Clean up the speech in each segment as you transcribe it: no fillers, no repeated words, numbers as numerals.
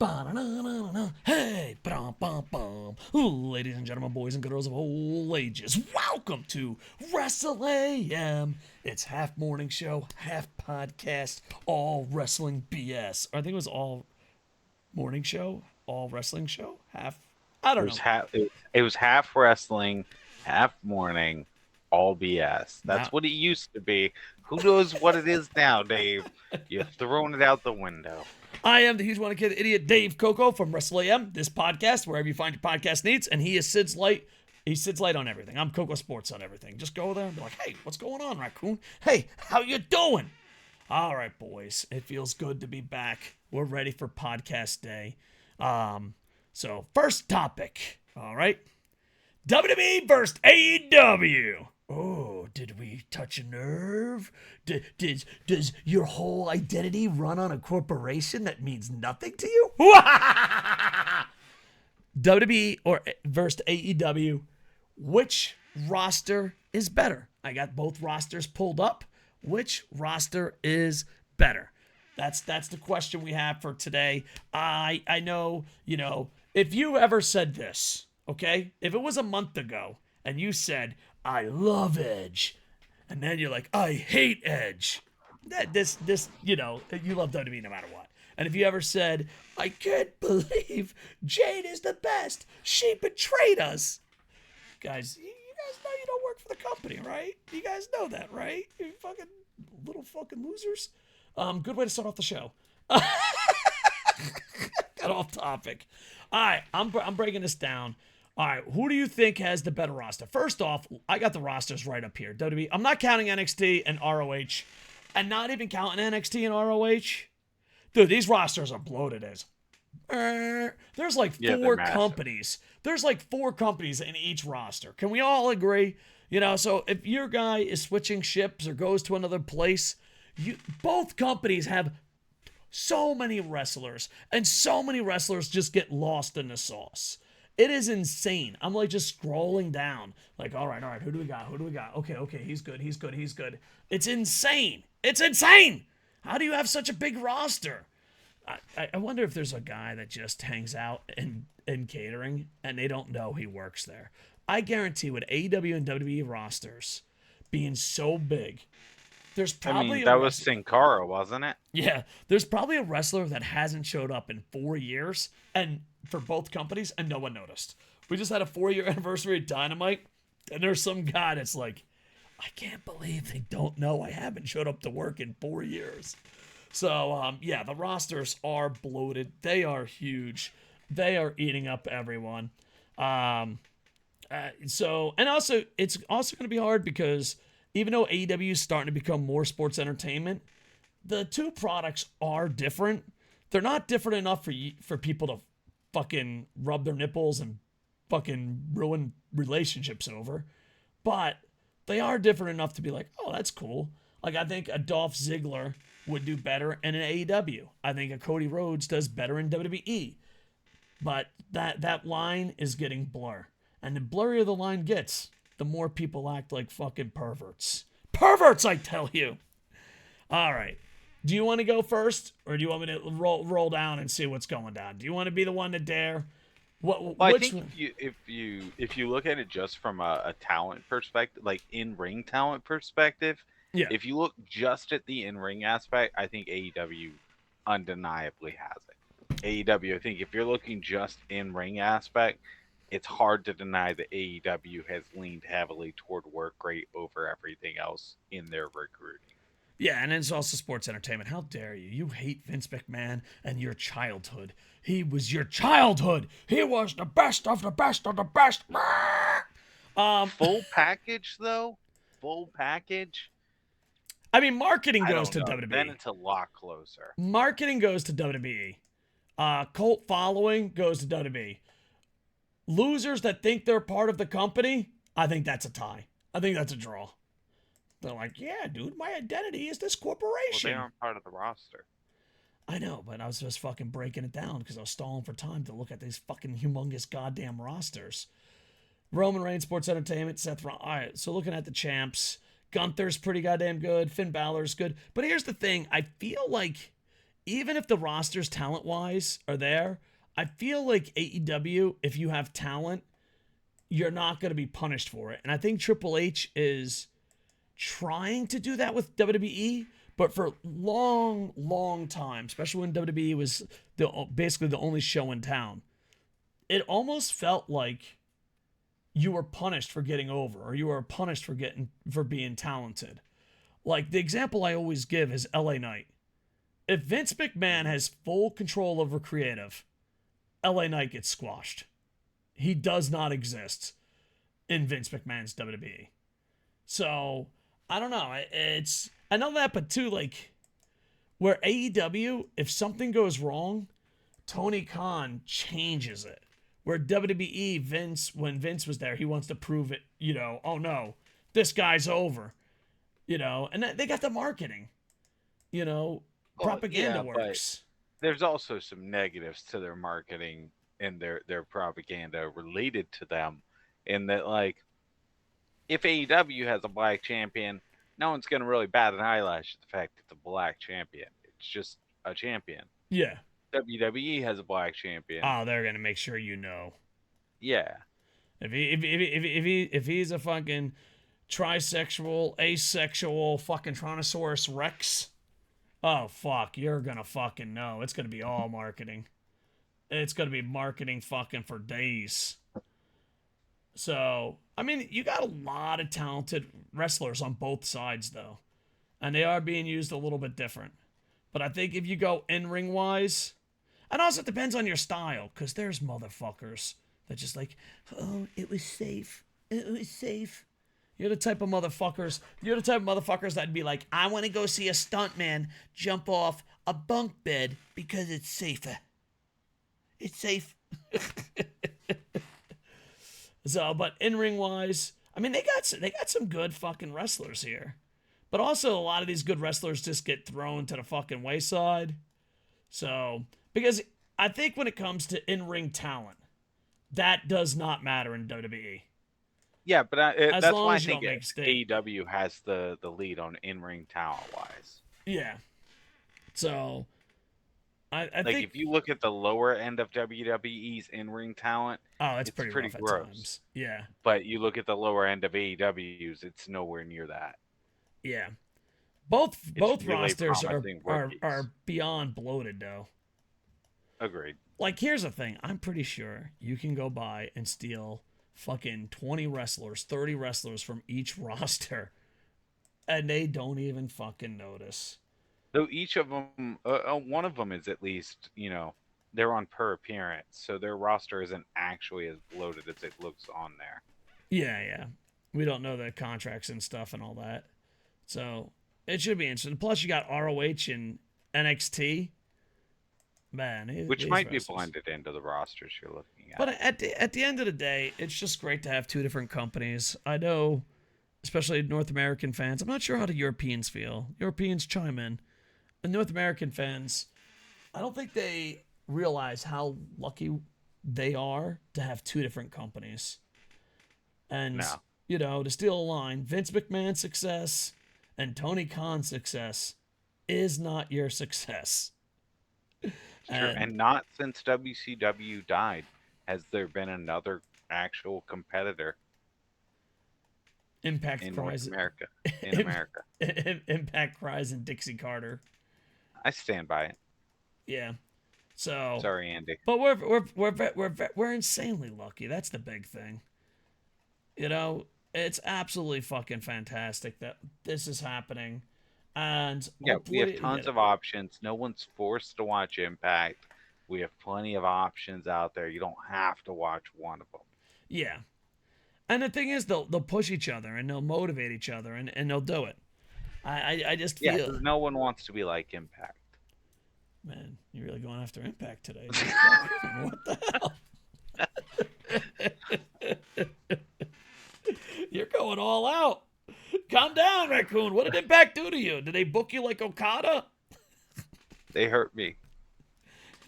Ba-da-da-da-da-da. Hey, ba-dum-bum-bum. Ladies and gentlemen, boys and girls of all ages, welcome to Wrestle AM. It's half morning show, half podcast, all wrestling BS. Or I think it was all morning show, all wrestling show, half. I don't know. It was half wrestling, half morning, all BS. Now, That's what it used to be. Who knows what it is now, Dave? You've thrown it out the window. I am the huge one kid idiot Dave Koco from Wrestle AM, this podcast, wherever you find your podcast needs, and he is SidsLight. He's SidsLight on everything. I'm KocoSports on everything. Just go there and be like, hey, what's going on, raccoon? Hey, how you doing? All right, boys. It feels good to be back. We're ready for podcast day. So first topic, all right? WWE versus AEW. Oh, did we touch a nerve? Does your whole identity run on a corporation that means nothing to you? WWE or versus AEW, which roster is better? I got both rosters pulled up. Which roster is better? That's the question we have for today. I know, if you ever said this, okay? If it was a month ago and you said, I love Edge, and then you're like, I hate Edge. You love WWE no matter what. And if you ever said, I can't believe Jade is the best. She betrayed us. Guys, you guys know you don't work for the company, right? You guys know that, right? You fucking little fucking losers. Good way to start off the show. Got off topic. All right, I'm breaking this down. All right, who do you think has the better roster? First off, I got the rosters right up here. WWE. I'm not counting NXT and ROH, and not even counting NXT and ROH. Dude, these rosters are bloated as. There's like four companies. There's like four companies in each roster. Can we all agree? So if your guy is switching ships or goes to another place, both companies have so many wrestlers, and so many wrestlers just get lost in the sauce. It is insane. I'm like just scrolling down. Like, all right, who do we got? Okay, he's good. It's insane. How do you have such a big roster? I wonder if there's a guy that just hangs out in catering and they don't know he works there. I guarantee with AEW and WWE rosters being so big, there's probably that was Sin Cara, wasn't it? Yeah, there's probably a wrestler that hasn't showed up in 4 years, and for both companies, and no one noticed. We just had a 4-year anniversary of Dynamite, and there's some guy that's like, I can't believe they don't know I haven't showed up to work in 4 years. So, the rosters are bloated. They are huge. They are eating up everyone. And also, it's also going to be hard because even though AEW is starting to become more sports entertainment, the two products are different. They're not different enough for people to fucking rub their nipples and fucking ruin relationships over. But they are different enough to be like, oh, that's cool. Like, I think a Dolph Ziggler would do better in an AEW. I think a Cody Rhodes does better in WWE. But that line is getting blur. And the blurrier the line gets, the more people act like fucking perverts. Perverts, I tell you. All right. Do you want to go first, or do you want me to roll down and see what's going down? Do you want to be the one to dare? I think if you look at it just from a talent perspective, like in-ring talent perspective, yeah. If you look just at the in-ring aspect, I think AEW undeniably has it. AEW, I think if you're looking just in-ring aspect, it's hard to deny that AEW has leaned heavily toward work rate over everything else in their recruiting. Yeah, and it's also sports entertainment. How dare you? You hate Vince McMahon and your childhood. He was your childhood. He was the best of the best of the best. Full package, though? Full package? I mean, marketing goes to WWE. Then it's a lot closer. Marketing goes to WWE. Cult following goes to WWE. Losers that think they're part of the company, I think that's a tie. I think that's a draw. They're like, yeah, dude, my identity is this corporation. Well, they aren't part of the roster. I know, but I was just fucking breaking it down because I was stalling for time to look at these fucking humongous goddamn rosters. Roman Reigns, Sports Entertainment, Seth Rollins. All right, so looking at the champs, Gunther's pretty goddamn good. Finn Balor's good. But here's the thing. I feel like even if the rosters talent-wise are there, I feel like AEW, if you have talent, you're not going to be punished for it. And I think Triple H is trying to do that with WWE, but for a long, long time, especially when WWE was basically the only show in town, it almost felt like you were punished for getting over, or you were punished for being talented. Like the example I always give is LA Knight. If Vince McMahon has full control over creative, LA Knight gets squashed. He does not exist in Vince McMahon's WWE. So I don't know. I know that, but too, like, where AEW, if something goes wrong, Tony Khan changes it. Where WWE, when Vince was there, he wants to prove it, oh no, this guy's over, and they got the marketing, propaganda works. There's also some negatives to their marketing and their propaganda related to them, in that, like, if AEW has a black champion, no one's going to really bat an eyelash at the fact it's a black champion. It's just a champion. Yeah. WWE has a black champion. Oh, they're going to make sure you know. Yeah. If he's a fucking trisexual, asexual fucking Tyrannosaurus Rex, oh fuck, you're going to fucking know. It's going to be all marketing. It's going to be marketing fucking for days. So, I mean, you got a lot of talented wrestlers on both sides, though. And they are being used a little bit different. But I think if you go in-ring wise, and also it depends on your style, because there's motherfuckers that just like, oh, it was safe. It was safe. You're the type of motherfuckers that'd be like, I want to go see a stuntman jump off a bunk bed because it's safer. It's safe. So, but in-ring wise, I mean, they got some good fucking wrestlers here. But also, a lot of these good wrestlers just get thrown to the fucking wayside. So, because I think when it comes to in-ring talent, that does not matter in WWE. Yeah, but that's why I think AEW AEW has the lead on in-ring talent-wise. Yeah. So, I like, think if you look at the lower end of WWE's in-ring talent, it's pretty rough gross. At times. Yeah. But you look at the lower end of AEW's, it's nowhere near that. Yeah. Both really rosters are beyond bloated, though. Agreed. Like, here's the thing. I'm pretty sure you can go by and steal fucking 20 wrestlers, 30 wrestlers from each roster, and they don't even fucking notice. Though each of them, one of them is at least, they're on per appearance, so their roster isn't actually as bloated as it looks on there. Yeah. We don't know the contracts and stuff and all that. So, it should be interesting. Plus, you got ROH and NXT. Man, which might be blended into the rosters you're looking at. But at the end of the day, it's just great to have two different companies. I know, especially North American fans. I'm not sure how the Europeans feel. Europeans chime in. And North American fans, I don't think they realize how lucky they are to have two different companies. And, to steal a line, Vince McMahon's success and Tony Khan's success is not your success. Sure, and not since WCW died has there been another actual competitor. Impact in cries North America. In America. Impact cries and Dixie Carter. I stand by it. Yeah. So sorry, Andy. But we're insanely lucky. That's the big thing. It's absolutely fucking fantastic that this is happening. And yeah, we have tons of options. No one's forced to watch Impact. We have plenty of options out there. You don't have to watch one of them. Yeah. And the thing is, they'll push each other and they'll motivate each other and they'll do it. I just feel... Yeah, no one wants to be like Impact. Man, you're really going after Impact today. What the hell? You're going all out. Calm down, Raccoon. What did Impact do to you? Did they book you like Okada? They hurt me.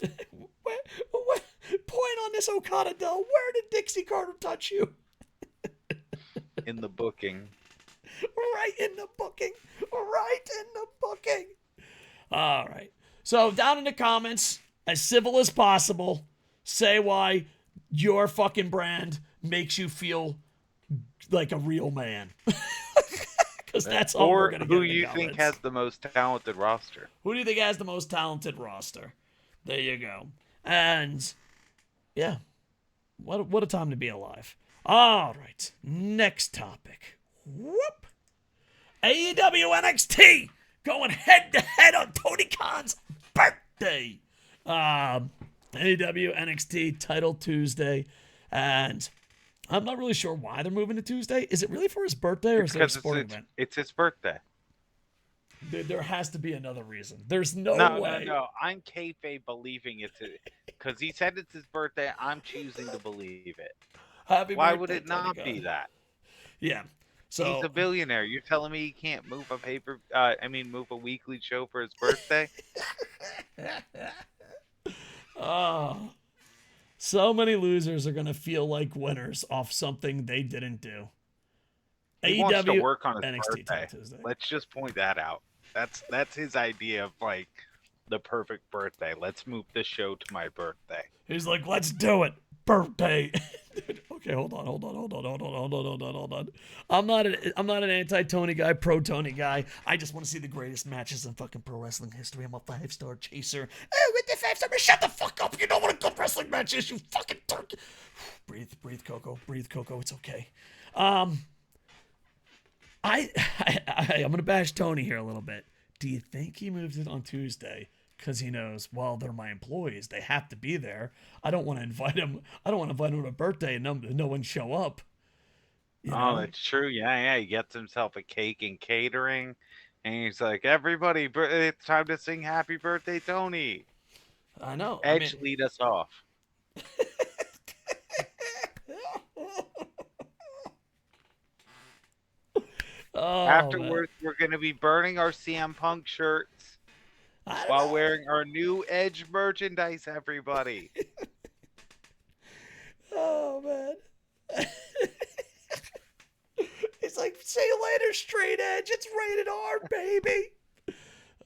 What point on this Okada Dell? Where did Dixie Carter touch you? In the booking. Right in the booking. Right in the booking. All right. So down in the comments, as civil as possible, say why your fucking brand makes you feel like a real man. Because that's all we're Or going to get who in the you comments. think has the most talented roster. Who do you think has the most talented roster? There you go. And, yeah, what a time to be alive. All right, next topic. Whoop. AEW NXT going head-to-head on Tony Khan's birthday. AEW NXT Title Tuesday. And I'm not really sure why they're moving to Tuesday. Is it really for his birthday, or is it a sporting event? It's his birthday. There has to be another reason. There's no way. No. I'm kayfabe believing it's because he said it's his birthday. I'm choosing to believe it. Happy Why birthday, would it not Tony be Khan. that? Yeah. So He's a billionaire. You're telling me he can't move move a weekly show for his birthday? Oh, so many losers are going to feel like winners off something they didn't do. He wants to work on his NXT birthday. Tuesday. Let's just point that out. That's his idea of like the perfect birthday. Let's move this show to my birthday. He's like, let's do it. Birthday. Okay, hold on. I'm not an anti-Tony guy, pro-Tony guy. I just want to see the greatest matches in fucking pro wrestling history. I'm a 5-star chaser. Oh, with the 5-star, shut the fuck up. You know what a good wrestling match is, you fucking turkey. Breathe, Koco. Breathe, Koco. It's okay. I'm gonna bash Tony here a little bit. Do you think he moves it on Tuesday because he knows, well, they're my employees, they have to be there? I don't want to invite him to a birthday and no one show up. You know? That's true. Yeah. He gets himself a cake and catering, and he's like, "Everybody, it's time to sing Happy Birthday, Tony." I know. Edge, lead us off. Afterwards, we're going to be burning our CM Punk shirts while wearing our new Edge merchandise, everybody. Oh, man. He's like, see you later, straight edge. It's rated R, baby.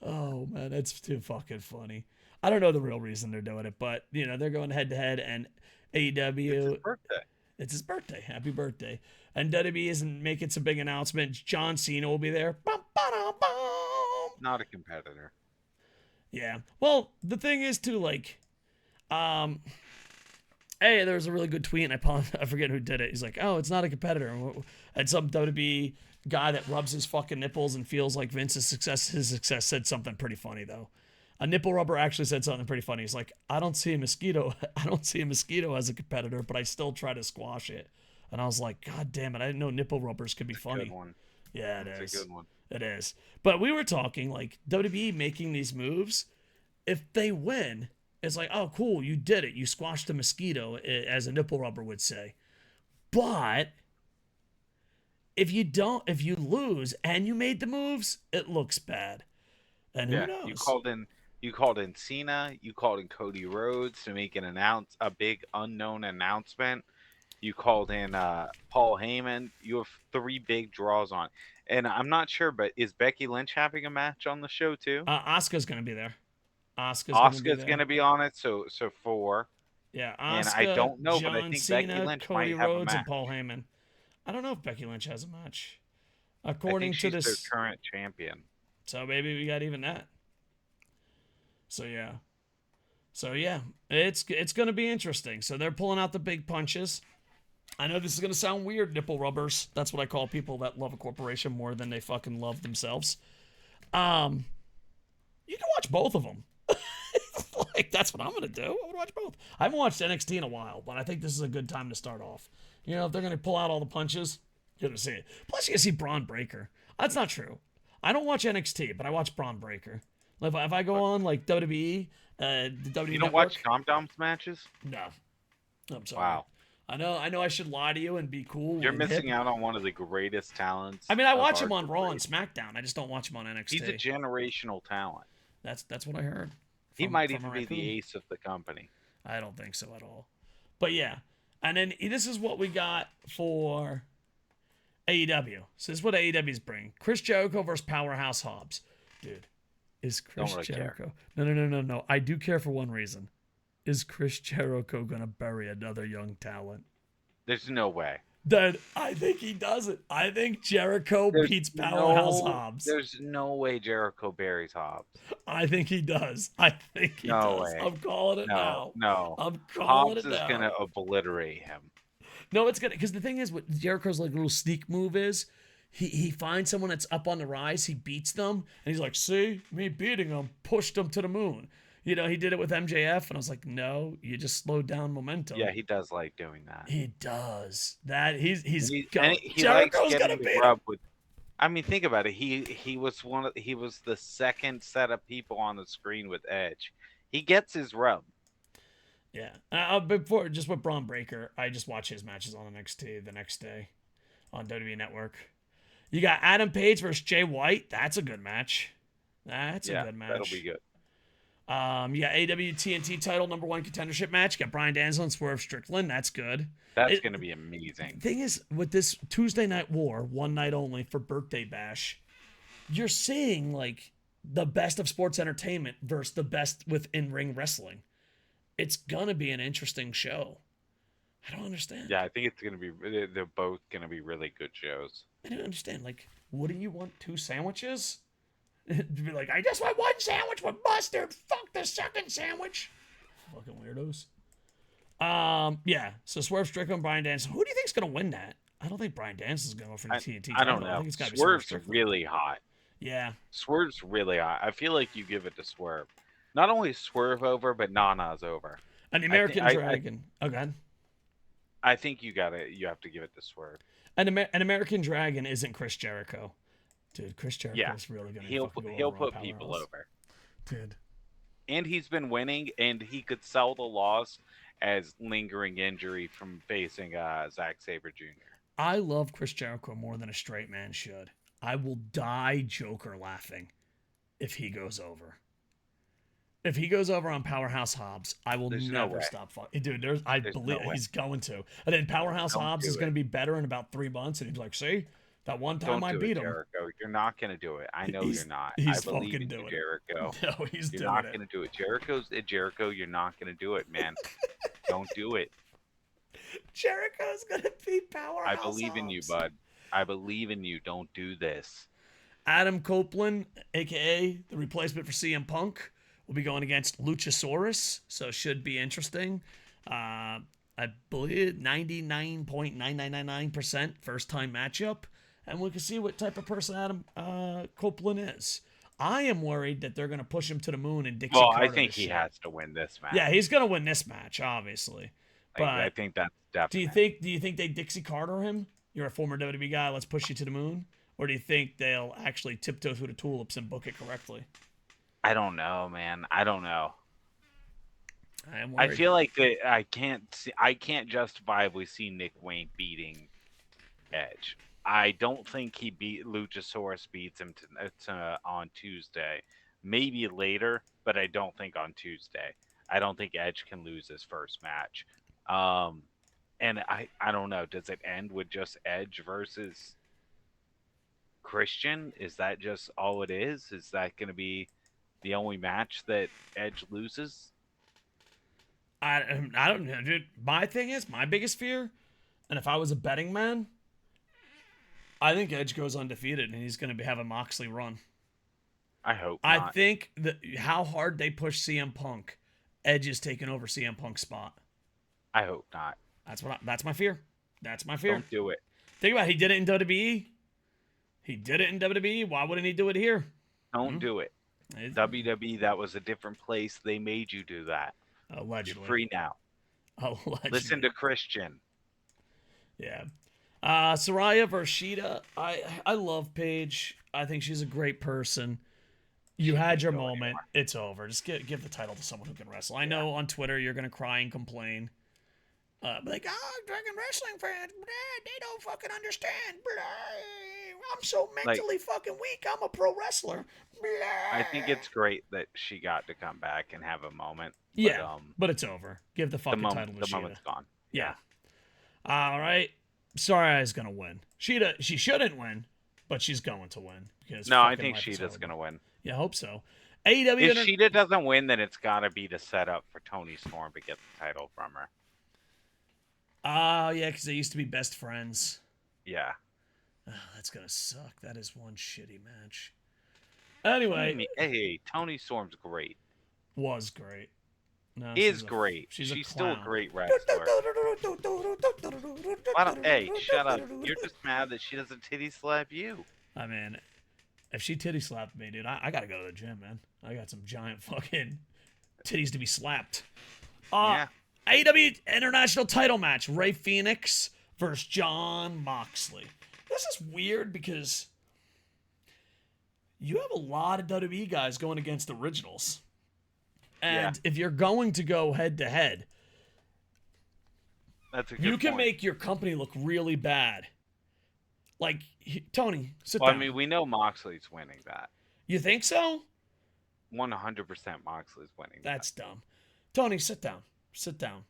Oh, man, that's too fucking funny. I don't know the real reason they're doing it, but, they're going head-to-head, and AEW... It's his birthday. It's his birthday. Happy birthday. And WWE isn't making some big announcements. John Cena will be there. Bum, ba-dum, bum. Not a competitor. Yeah. Well, the thing is, too, like... Hey, there was a really good tweet, and I forget who did it. He's like, oh, it's not a competitor. And some WWE guy that rubs his fucking nipples and feels like Vince's success, said something pretty funny, though. A nipple rubber actually said something pretty funny. He's like, I don't see a mosquito as a competitor, but I still try to squash it. And I was like, God damn it, I didn't know nipple rubbers could be funny. Good one. Yeah, it is. It's a good one. It is. But we were talking, like, WWE making these moves, if they win, it's like, oh, cool, you did it. You squashed a mosquito, as a nipple rubber would say. But if you lose and you made the moves, it looks bad. And who knows? You called in Cena. You called in Cody Rhodes to make a big unknown announcement. You called in Paul Heyman. You have 3 big draws on. And I'm not sure, but is Becky Lynch having a match on the show too? Asuka's going to be there. Asuka's going to be on it, so 4. Yeah, Asuka, and I don't know, John but I think Cena, Becky Lynch Cody might have Rhodes, a match. and Paul Heyman. I don't know if Becky Lynch has a match. I According think to she's this, their current champion. So maybe we got even that. So yeah, it's going to be interesting. So they're pulling out the big punches. I know this is going to sound weird, nipple rubbers. That's what I call people that love a corporation more than they fucking love themselves. You can watch both of them. Like, that's what I'm going to do. I'm going to watch both. I haven't watched NXT in a while, but I think this is a good time to start off. If they're going to pull out all the punches, you're going to see it. Plus, you can see Braun Breaker. That's not true. I don't watch NXT, but I watch Braun Breaker. If I go on, like, WWE, the WWE You don't Network, watch Tom Dom's matches? No. I'm sorry. Wow. I know I should lie to you and be cool. You're missing out on one of the greatest talents. I mean, I watch him on Raw and SmackDown. I just don't watch him on NXT. He's a generational talent. That's what I heard. He might even be the ace of the company. I don't think so at all. But yeah. And then this is what we got for AEW. So this is what AEW's bring. Chris Jericho versus Powerhouse Hobbs. Dude, Is Don't Chris really care. Jericho? No. I do care for one reason. Is Chris Jericho gonna bury another young talent? There's no way. Then I think he does it. I think Jericho There's beats Powerhouse no Hobbs. there's no way Jericho buries Hobbs. I think he does. I think he No does. way. I'm calling it No, now. no. I'm calling Hobbs it is now. gonna obliterate him. No, it's gonna because the thing is, what Jericho's like little sneak move is, he finds someone that's up on the rise, he beats them, and he's like, "See, me beating him pushed him to the moon." You know, he did it with MJF, and I was like, "No, you just slowed down momentum." Yeah, he does like doing that. He does that. He's And he likes Jericho's getting gonna the beat him. rub with. I mean, think about it. He was the second set of people on the screen with Edge. He gets his rub. Yeah. Before just with Braun Breaker, I just watch his matches on NXT the next day on WWE Network. You got Adam Page versus Jay White. That's a good match. That's a good match. That'll be good. You got AW TNT title #1 contendership match. You got Bryan Danielson and Swerve Strickland. That's good. That's going to be amazing. Thing is, with this Tuesday Night War, one night only for Birthday Bash, you're seeing like the best of sports entertainment versus the best with in-ring wrestling. It's gonna be an interesting show. I don't understand. Yeah, I think it's going to be. They're both going to be really good shows. I don't understand. Like, wouldn't you want 2 sandwiches? To be like, I just want 1 sandwich with mustard. Fuck the second sandwich. Fucking weirdos. Yeah. So Swerve Strickland, Bryan Danielson. Who do you think's gonna win that? I don't think Bryan Danson's gonna go for the TNT title. I don't know. I think it's gotta be Swerve's Swerve really hot. Yeah. Swerve's really hot. I feel like you give it to Swerve. Not only Swerve over, but Nana's over. And the American Dragon. Oh, God. I think you have to give it to Swerve. An American Dragon isn't Chris Jericho. Dude, Chris Jericho's really gonna He'll put people over. Dude. And he's been winning, and he could sell the loss as lingering injury from facing Zack Sabre Jr. I love Chris Jericho more than a straight man should. I will die Joker laughing if he goes over. If he goes over on Powerhouse Hobbs, I will never stop fucking. Dude, I believe he's going to. And then Powerhouse Hobbs is going to be better in about 3 months, and he's like, "See, that one time I beat him." Jericho, you're not going to do it. I know you're not. He's I believe fucking in doing you, Jericho. No, he's you're doing not it. going to do it. Jericho, you're not going to do it, man. Don't do it. Jericho's going to beat Powerhouse I believe in you, bud. I believe in you. Don't do this. Adam Copeland, a.k.a. the replacement for CM Punk, will be going against Luchasaurus, so should be interesting. I believe 99.9999% first-time matchup, and we can see what type of person Adam Copeland is. I am worried that they're going to push him to the moon and Dixie Carter. Well, I think he has to win this match. Yeah, he's going to win this match, obviously. But I think that's definitely. Do you think they Dixie Carter him? You're a former WWE guy. Let's push you to the moon. Or do you think they'll actually tiptoe through the tulips and book it correctly? I don't know, man. I don't know. I feel like I can't justifiably see Nick Wayne beating Edge. I don't think Luchasaurus beats him on Tuesday. Maybe later, but I don't think on Tuesday. I don't think Edge can lose his first match. And I don't know. Does it end with just Edge versus Christian? Is that just all it is? Is that going to be the only match that Edge loses? I don't know, dude. My thing is, my biggest fear, and if I was a betting man, I think Edge goes undefeated and he's going to have a Moxley run. I hope not. I think that how hard they push CM Punk, Edge is taking over CM Punk's spot. I hope not. That's my fear. That's my fear. Don't do it. Think about it. He did it in WWE. He did it in WWE. Why wouldn't he do it here? Don't do it. WWE, that was a different place. They made you do that. Allegedly. You're free now. Allegedly. Listen to Christian. Yeah. Saraya versus Shida. I love Paige. I think she's a great person. You had your moment. Anymore. It's over. Just give the title to someone who can wrestle. I know on Twitter you're going to cry and complain. Like, Dragon Wrestling fans, they don't fucking understand. I'm so mentally fucking weak. I'm a pro wrestler. I think it's great that she got to come back and have a moment. Yeah, but it's over. Give the fucking title to Shida. The moment's gone. Yeah. All right. Saraya's going to win. She shouldn't win, but she's going to win. No, I think Shida's going to win. Yeah, I hope so. AEW. If Sheeta doesn't win, then it's got to be the setup for Tony Storm to get the title from her. Oh, yeah, because they used to be best friends. Yeah. Oh, that's going to suck. That is one shitty match. Anyway. Hey, Tony Storm's great. Was great. No, Is great. She's still a clown. great wrestler. Hey, shut up. You're just mad that she doesn't titty slap you. I mean, if she titty slapped me, dude, I gotta go to the gym, man. I got some giant fucking titties to be slapped. Yeah. AEW International title match. Ray Phoenix versus Jon Moxley. This is weird because you have a lot of WWE guys going against originals. And if you're going to go head to head, that's a good you can point. make your company look really bad. Like, Tony, sit down. I mean, we know Moxley's winning that. You think so? 100% Moxley's winning That's dumb. Tony, sit down. Sit down.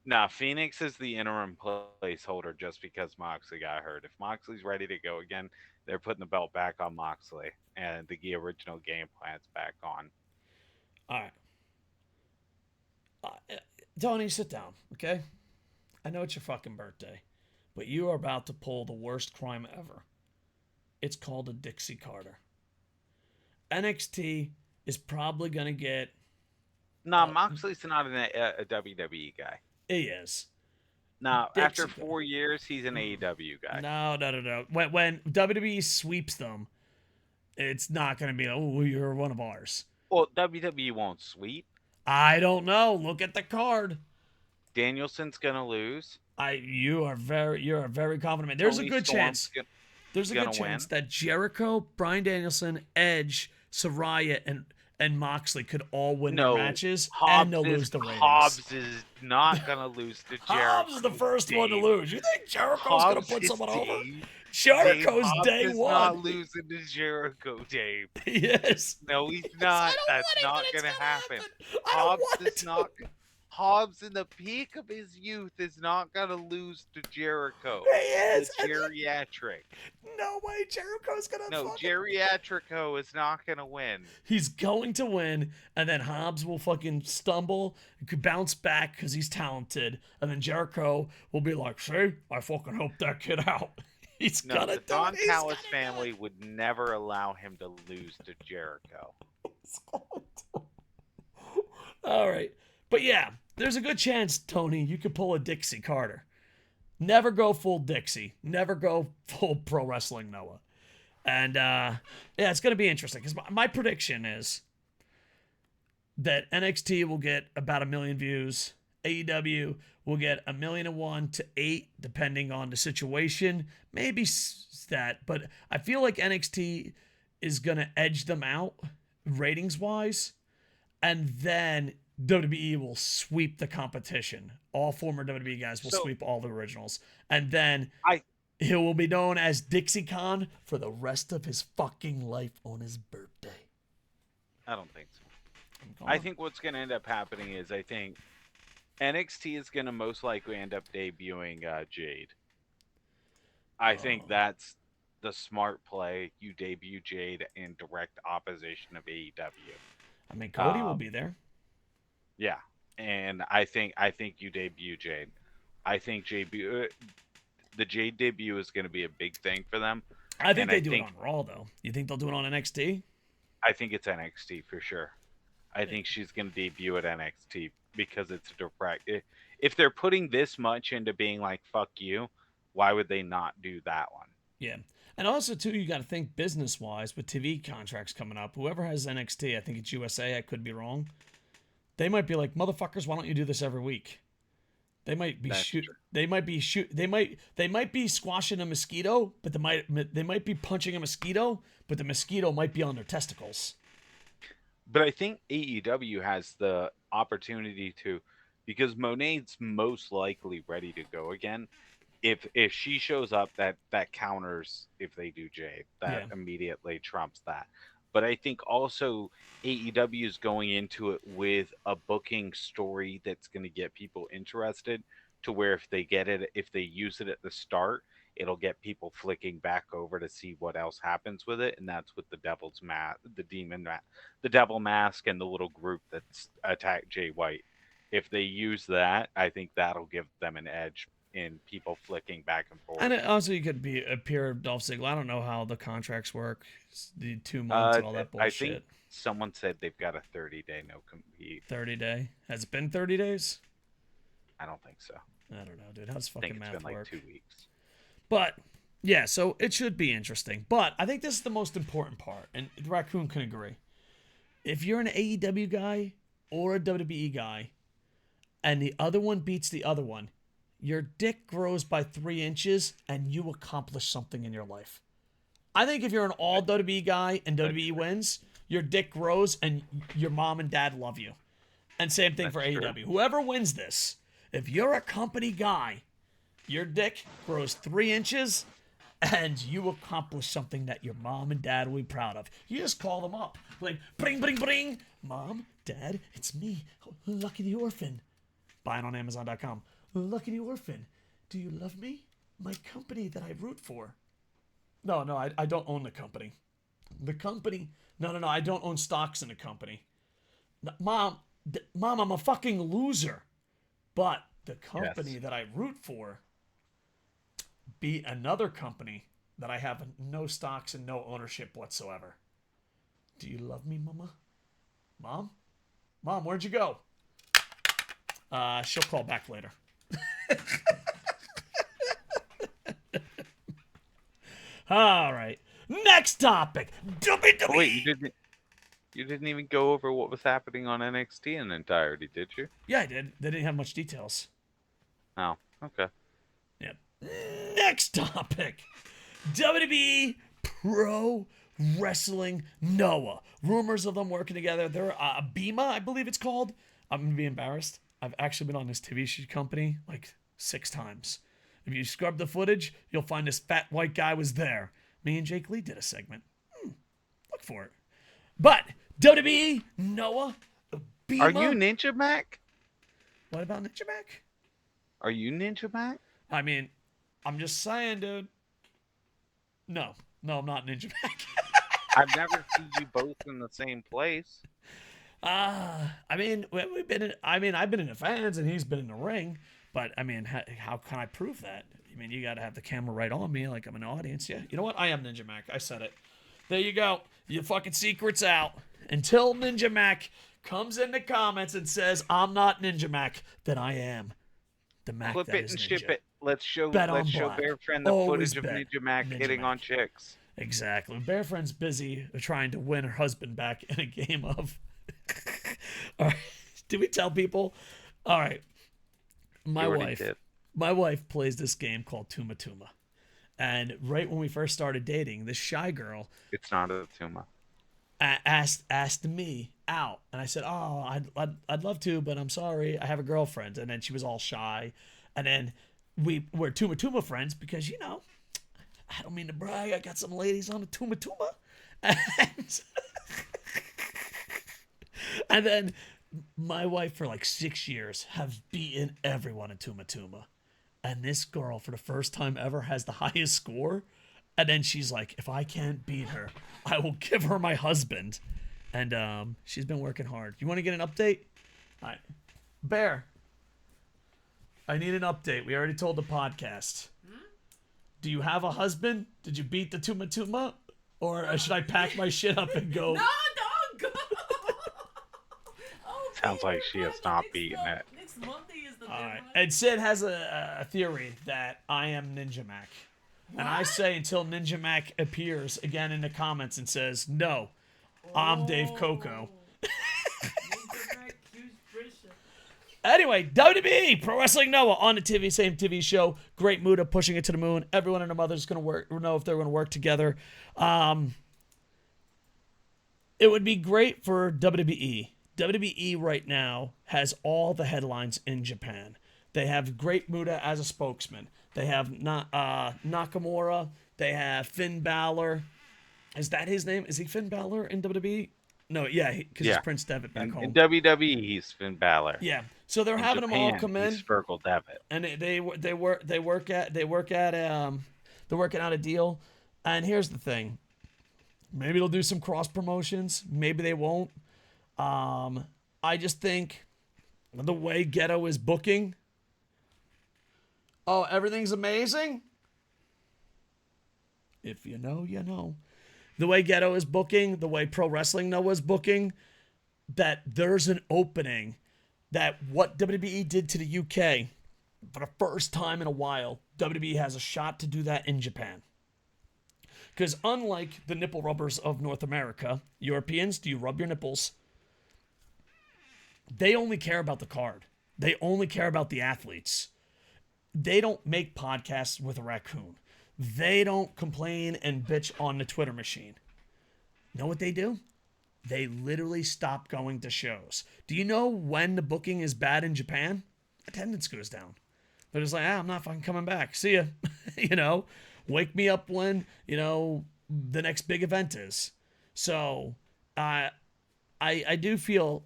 Nah, Phoenix is the interim placeholder just because Moxley got hurt. If Moxley's ready to go again, they're putting the belt back on Moxley, and the original game plan's back on. All right. Tony, sit down, okay? I know it's your fucking birthday, but you are about to pull the worst crime ever. It's called a Dixie Carter. NXT is probably going to get... Nah, Moxley's not a WWE guy. He is. Now, after 4 years, he's an AEW guy. No. When WWE sweeps them, it's not going to be, oh, you're one of ours. Well, WWE won't sweep. I don't know. Look at the card. Danielson's gonna lose. You're very confident. There's a good chance. There's a good chance that Jericho, Bryan Danielson, Edge, Saraya, and Moxley could all win their matches, and they'll lose the ratings. Hobbs is not gonna lose to Jericho. Hobbs is the first one to lose. You think Jericho's gonna put someone over? Jericho's day one. Not losing to Jericho, Dave. Yes. No, he's not. That's not going to happen. Hobbs, in the peak of his youth, is not going to lose to Jericho. He is. The geriatric. No way, Jericho's going to. No, geriatrico is not going to win. He's going to win, and then Hobbs will fucking stumble, could bounce back because he's talented, and then Jericho will be like, "See, I fucking helped that kid out." The Don Callis family would never allow him to lose to Jericho. All right. But yeah, there's a good chance, Tony, you could pull a Dixie Carter. Never go full Dixie. Never go full Pro Wrestling Noah. And, yeah, it's going to be interesting because my prediction is that NXT will get about 1 million views. AEW will get 1,000,001 to 8, depending on the situation. Maybe that, but I feel like NXT is going to edge them out ratings-wise, and then WWE will sweep the competition. All former WWE guys will sweep all the originals, and then he will be known as Dixie Con for the rest of his fucking life on his birthday. I don't think so. I think what's going to end up happening is I think NXT is going to most likely end up debuting Jade. I think that's the smart play. You debut Jade in direct opposition of AEW. I mean, Cody will be there. Yeah, and I think you debut Jade. I think the Jade debut is going to be a big thing for them. I think they do it on Raw, though. You think they'll do it on NXT? I think it's NXT for sure. I think she's going to debut at NXT because it's a direct. If they're putting this much into being like, fuck you, why would they not do that one? Yeah. And also, too, you got to think business-wise with TV contracts coming up. Whoever has NXT, I think it's USA, I could be wrong. They might be like, motherfuckers, why don't you do this every week? They might be They might be squashing a mosquito, but they might be punching a mosquito, but the mosquito might be on their testicles. But I think AEW has the opportunity to, because Mone's most likely ready to go again. If she shows up, that counters if they do Jade. That immediately trumps that. But I think also AEW is going into it with a booking story that's going to get people interested to where if they use it at the start, it'll get people flicking back over to see what else happens with it, and that's with the devil's mask, the devil mask, and the little group that's attacked Jay White. If they use that, I think that'll give them an edge in people flicking back and forth. And it, also, you could be a pure Dolph Ziggler. I don't know how the contracts work, the 2 months and all that I think bullshit. someone said they've got a 30-day no compete. 30-day. Has it been 30 days? I don't think so. I don't know, dude. How's I think fucking it's math been like work? 2 weeks. But yeah, so it should be interesting. But I think this is the most important part, and Raccoon can agree. If you're an AEW guy or a WWE guy, and the other one beats the other one, your dick grows by 3 inches, and you accomplish something in your life. I think if you're an all WWE guy and WWE wins, your dick grows, and your mom and dad love you. And same thing for AEW. Whoever wins this, if you're a company guy, your dick grows 3 inches, and you accomplish something that your mom and dad will be proud of. You just call them up. Like, bring, bring, bring. Mom, Dad, it's me, Lucky the Orphan. Buy it on Amazon.com. Lucky the Orphan. Do you love me? My company that I root for. No, I don't own the company. The company... No, I don't own stocks in the company. No, Mom, I'm a fucking loser. But the company that I root for beat another company that I have no stocks and no ownership whatsoever. Do you love me, Mama? Mom, where'd you go? She'll call back later. All right. Next topic. WWE. Wait, you didn't even go over what was happening on NXT in entirety, did you? Yeah, I did. They didn't have much details. Oh, okay. Yep. Next topic. WWE Pro Wrestling Noah. Rumors of them working together. They're Bima, I believe it's called. I'm going to be embarrassed. I've actually been on this TV company like 6 times. If you scrub the footage, you'll find this fat white guy was there. Me and Jake Lee did a segment. Look for it. But WWE, Noah, Bima. Are you Ninja Mac? What about Ninja Mac? Are you Ninja Mac? I mean, I'm just saying, dude. No, I'm not Ninja Mac. I've never seen you both in the same place. I mean, I've been in the fans and he's been in the ring, but I mean, how can I prove that? I mean, you got to have the camera right on me, like I'm an audience. Yeah, you know what? I am Ninja Mac. I said it. There you go. Your fucking secret's out. Until Ninja Mac comes in the comments and says I'm not Ninja Mac, then I am the Mac Flip that it is and Ninja. ship it. Let's show Bet on Bear black. Friend the Always footage of bet Ninja Mac Ninja hitting Mac. on chicks. Exactly. Bear Friend's busy trying to win her husband back in a game of. All right. Did we tell people? All right. My wife plays this game called Tuma Tuma. And right when we first started dating, this shy girl It's not a Tuma. asked me out, and I said, "Oh, I'd love to, but I'm sorry, I have a girlfriend." And then she was all shy, and then we're Tuma Tuma friends because I don't mean to brag, I got some ladies on the Tuma Tuma, and then my wife for like 6 years have beaten everyone in Tuma Tuma. And this girl, for the first time ever, has the highest score. And then she's like, if I can't beat her, I will give her my husband. And she's been working hard. You want to get an update? All right. Bear, I need an update. We already told the podcast. Do you have a husband? Did you beat the Tuma Tuma? Or should I pack my shit up and go? No, don't go. Sounds like she has not beaten it. Next Monday is the All right. deadline. And Sid has a theory that I am Ninja Mac. And I say until Ninja Mac appears again in the comments and says, no, I'm Dave Koco. Anyway, WWE, Pro Wrestling Noah on the TV, same TV show. Great Muda pushing it to the moon. Everyone and their mother's going to know if they're going to work together. It would be great for WWE. WWE right now has all the headlines in Japan. They have Great Muda as a spokesman. They have Nakamura. They have Finn Balor. Is that his name? Is he Finn Balor in WWE? No, yeah, because he's Prince Devitt back home. In WWE, he's Finn Balor. Yeah, so they're having them all come in. He's Fergal Devitt. And they work at They're working out a deal. And here's the thing. Maybe they'll do some cross promotions. Maybe they won't. I just think the way Ghetto is booking. Oh, everything's amazing? If you know, you know. The way Ghetto is booking, the way Pro Wrestling Noah is booking, that there's an opening that what WWE did to the UK, for the first time in a while, WWE has a shot to do that in Japan. Because unlike the nipple rubbers of North America, Europeans, do you rub your nipples? They only care about the card. They only care about the athletes. They don't make podcasts with a raccoon. They don't complain and bitch on the Twitter machine. Know what they do? They literally stop going to shows. Do you know when the booking is bad in Japan? Attendance goes down. They're just like, I'm not fucking coming back. See ya. Wake me up when, the next big event is. So, I do feel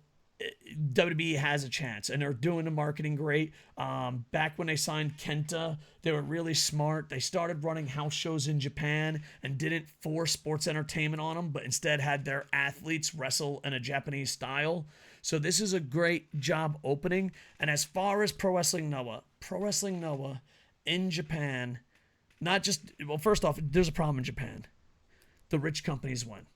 WWE has a chance, and they're doing the marketing great. Back when they signed Kenta, they were really smart. They started running house shows in Japan and didn't force sports entertainment on them, but instead had their athletes wrestle in a Japanese style. So this is a great job opening. And as far as Pro Wrestling Noah in Japan, first off, there's a problem in Japan. The rich companies win.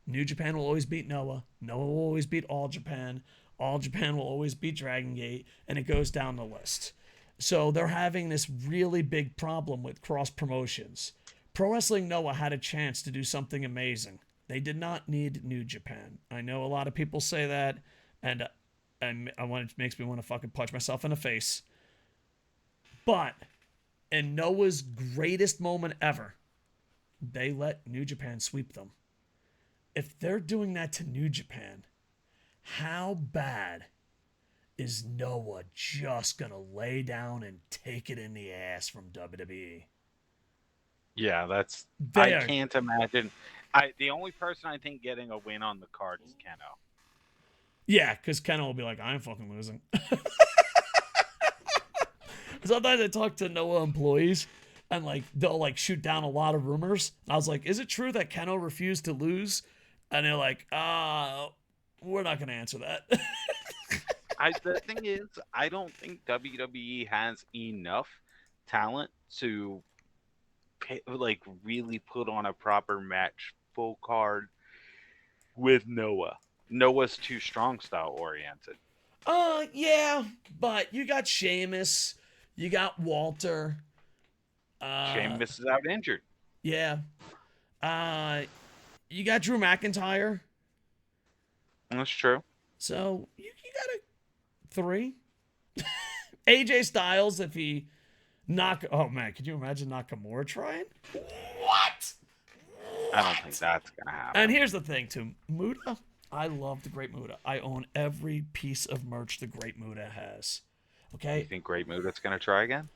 New Japan will always beat Noah. Noah will always beat All Japan. All Japan will always beat Dragon Gate. And it goes down the list. So they're having this really big problem with cross promotions. Pro Wrestling Noah had a chance to do something amazing. They did not need New Japan. I know a lot of people say that, and it makes me want to fucking punch myself in the face. But in Noah's greatest moment ever, they let New Japan sweep them. If they're doing that to New Japan, how bad is Noah just going to lay down and take it in the ass from WWE? Yeah, I can't imagine. The only person I think getting a win on the card is Keno. Yeah, because Keno will be like, I ain't fucking losing. Sometimes I talk to Noah employees, and they'll shoot down a lot of rumors. And I was like, is it true that Keno refused to lose? And they're like, we're not going to answer that. The thing is, I don't think WWE has enough talent to really put on a proper match, full card with Noah. Noah's too strong style oriented. Yeah, but you got Sheamus, you got Walter. Sheamus is out injured. Yeah. You got Drew McIntyre. That's true. So you got a 3. AJ Styles, if he oh man, could you imagine Nakamura trying? What? I don't think that's gonna happen. And here's the thing too, Muta. I love the Great Muta. I own every piece of merch the Great Muta has. Okay. You think Great Muta's gonna try again?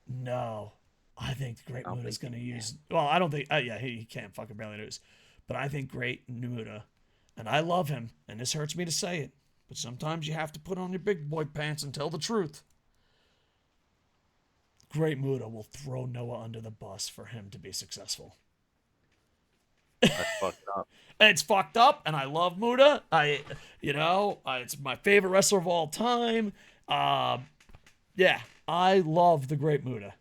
No, I think the Great Muta's gonna use. Well, I don't think. He can't fucking barely lose. But I think Great Muta, and I love him, and this hurts me to say it, but sometimes you have to put on your big boy pants and tell the truth. Great Muta will throw Noah under the bus for him to be successful. That's fucked up. It's fucked up, and I love Muta. It's my favorite wrestler of all time. Yeah, I love the Great Muta.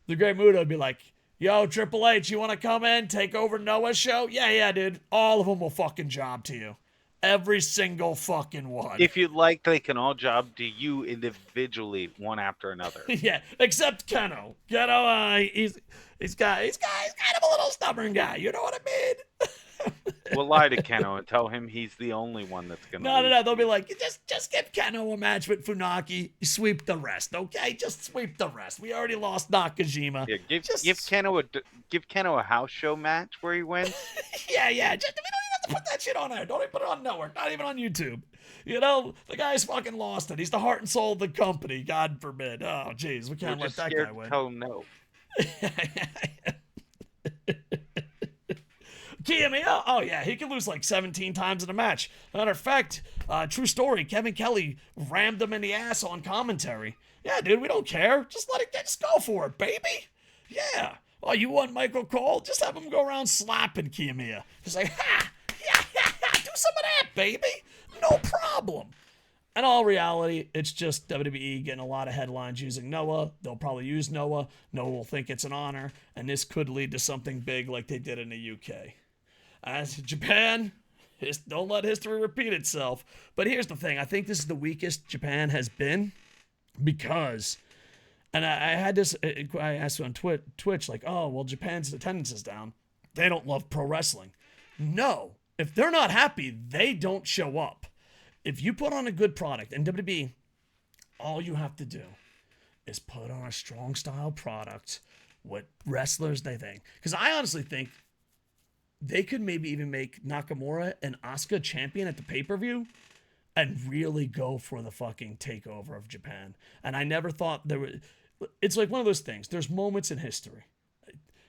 The Great Muta would be like, yo, Triple H, you want to come in, take over Noah's show? Yeah, dude. All of them will fucking job to you. Every single fucking one. If you'd like, they can all job to you individually, one after another. Yeah, except Keno. Keno, he's kind of a little stubborn guy. You know what I mean? We'll lie to Keno and tell him he's the only one that's gonna. No. They'll be like, just give Keno a match with Funaki. Sweep the rest, okay? Just sweep the rest. We already lost Nakajima. Yeah, give Keno a house show match where he wins. Yeah. We don't even have to put that shit on there. Don't even put it on network. Not even on YouTube. The guy's fucking lost it. He's the heart and soul of the company. God forbid. Oh, jeez, we can't let that guy win. Tell him no. Kiyomiya? Oh, yeah, he can lose 17 times in a match. Matter of fact, true story, Kevin Kelly rammed him in the ass on commentary. Yeah, dude, we don't care. Just go for it, baby. Yeah. Oh, you want Michael Cole? Just have him go around slapping Kiyomiya. He's like, ha! Yeah, do some of that, baby. No problem. In all reality, it's just WWE getting a lot of headlines using Noah. They'll probably use Noah. Noah will think it's an honor, and this could lead to something big like they did in the UK. As Japan, don't let history repeat itself. But here's the thing. I think this is the weakest Japan has been because, and I had this, I asked on Twitch, like, oh, well, Japan's attendance is down. They don't love pro wrestling. No. If they're not happy, they don't show up. If you put on a good product, and WWE, all you have to do is put on a strong style product, what wrestlers they think. Because I honestly think they could maybe even make Nakamura and Asuka champion at the pay-per-view and really go for the fucking takeover of Japan. And I never thought there was... It's like one of those things. There's moments in history.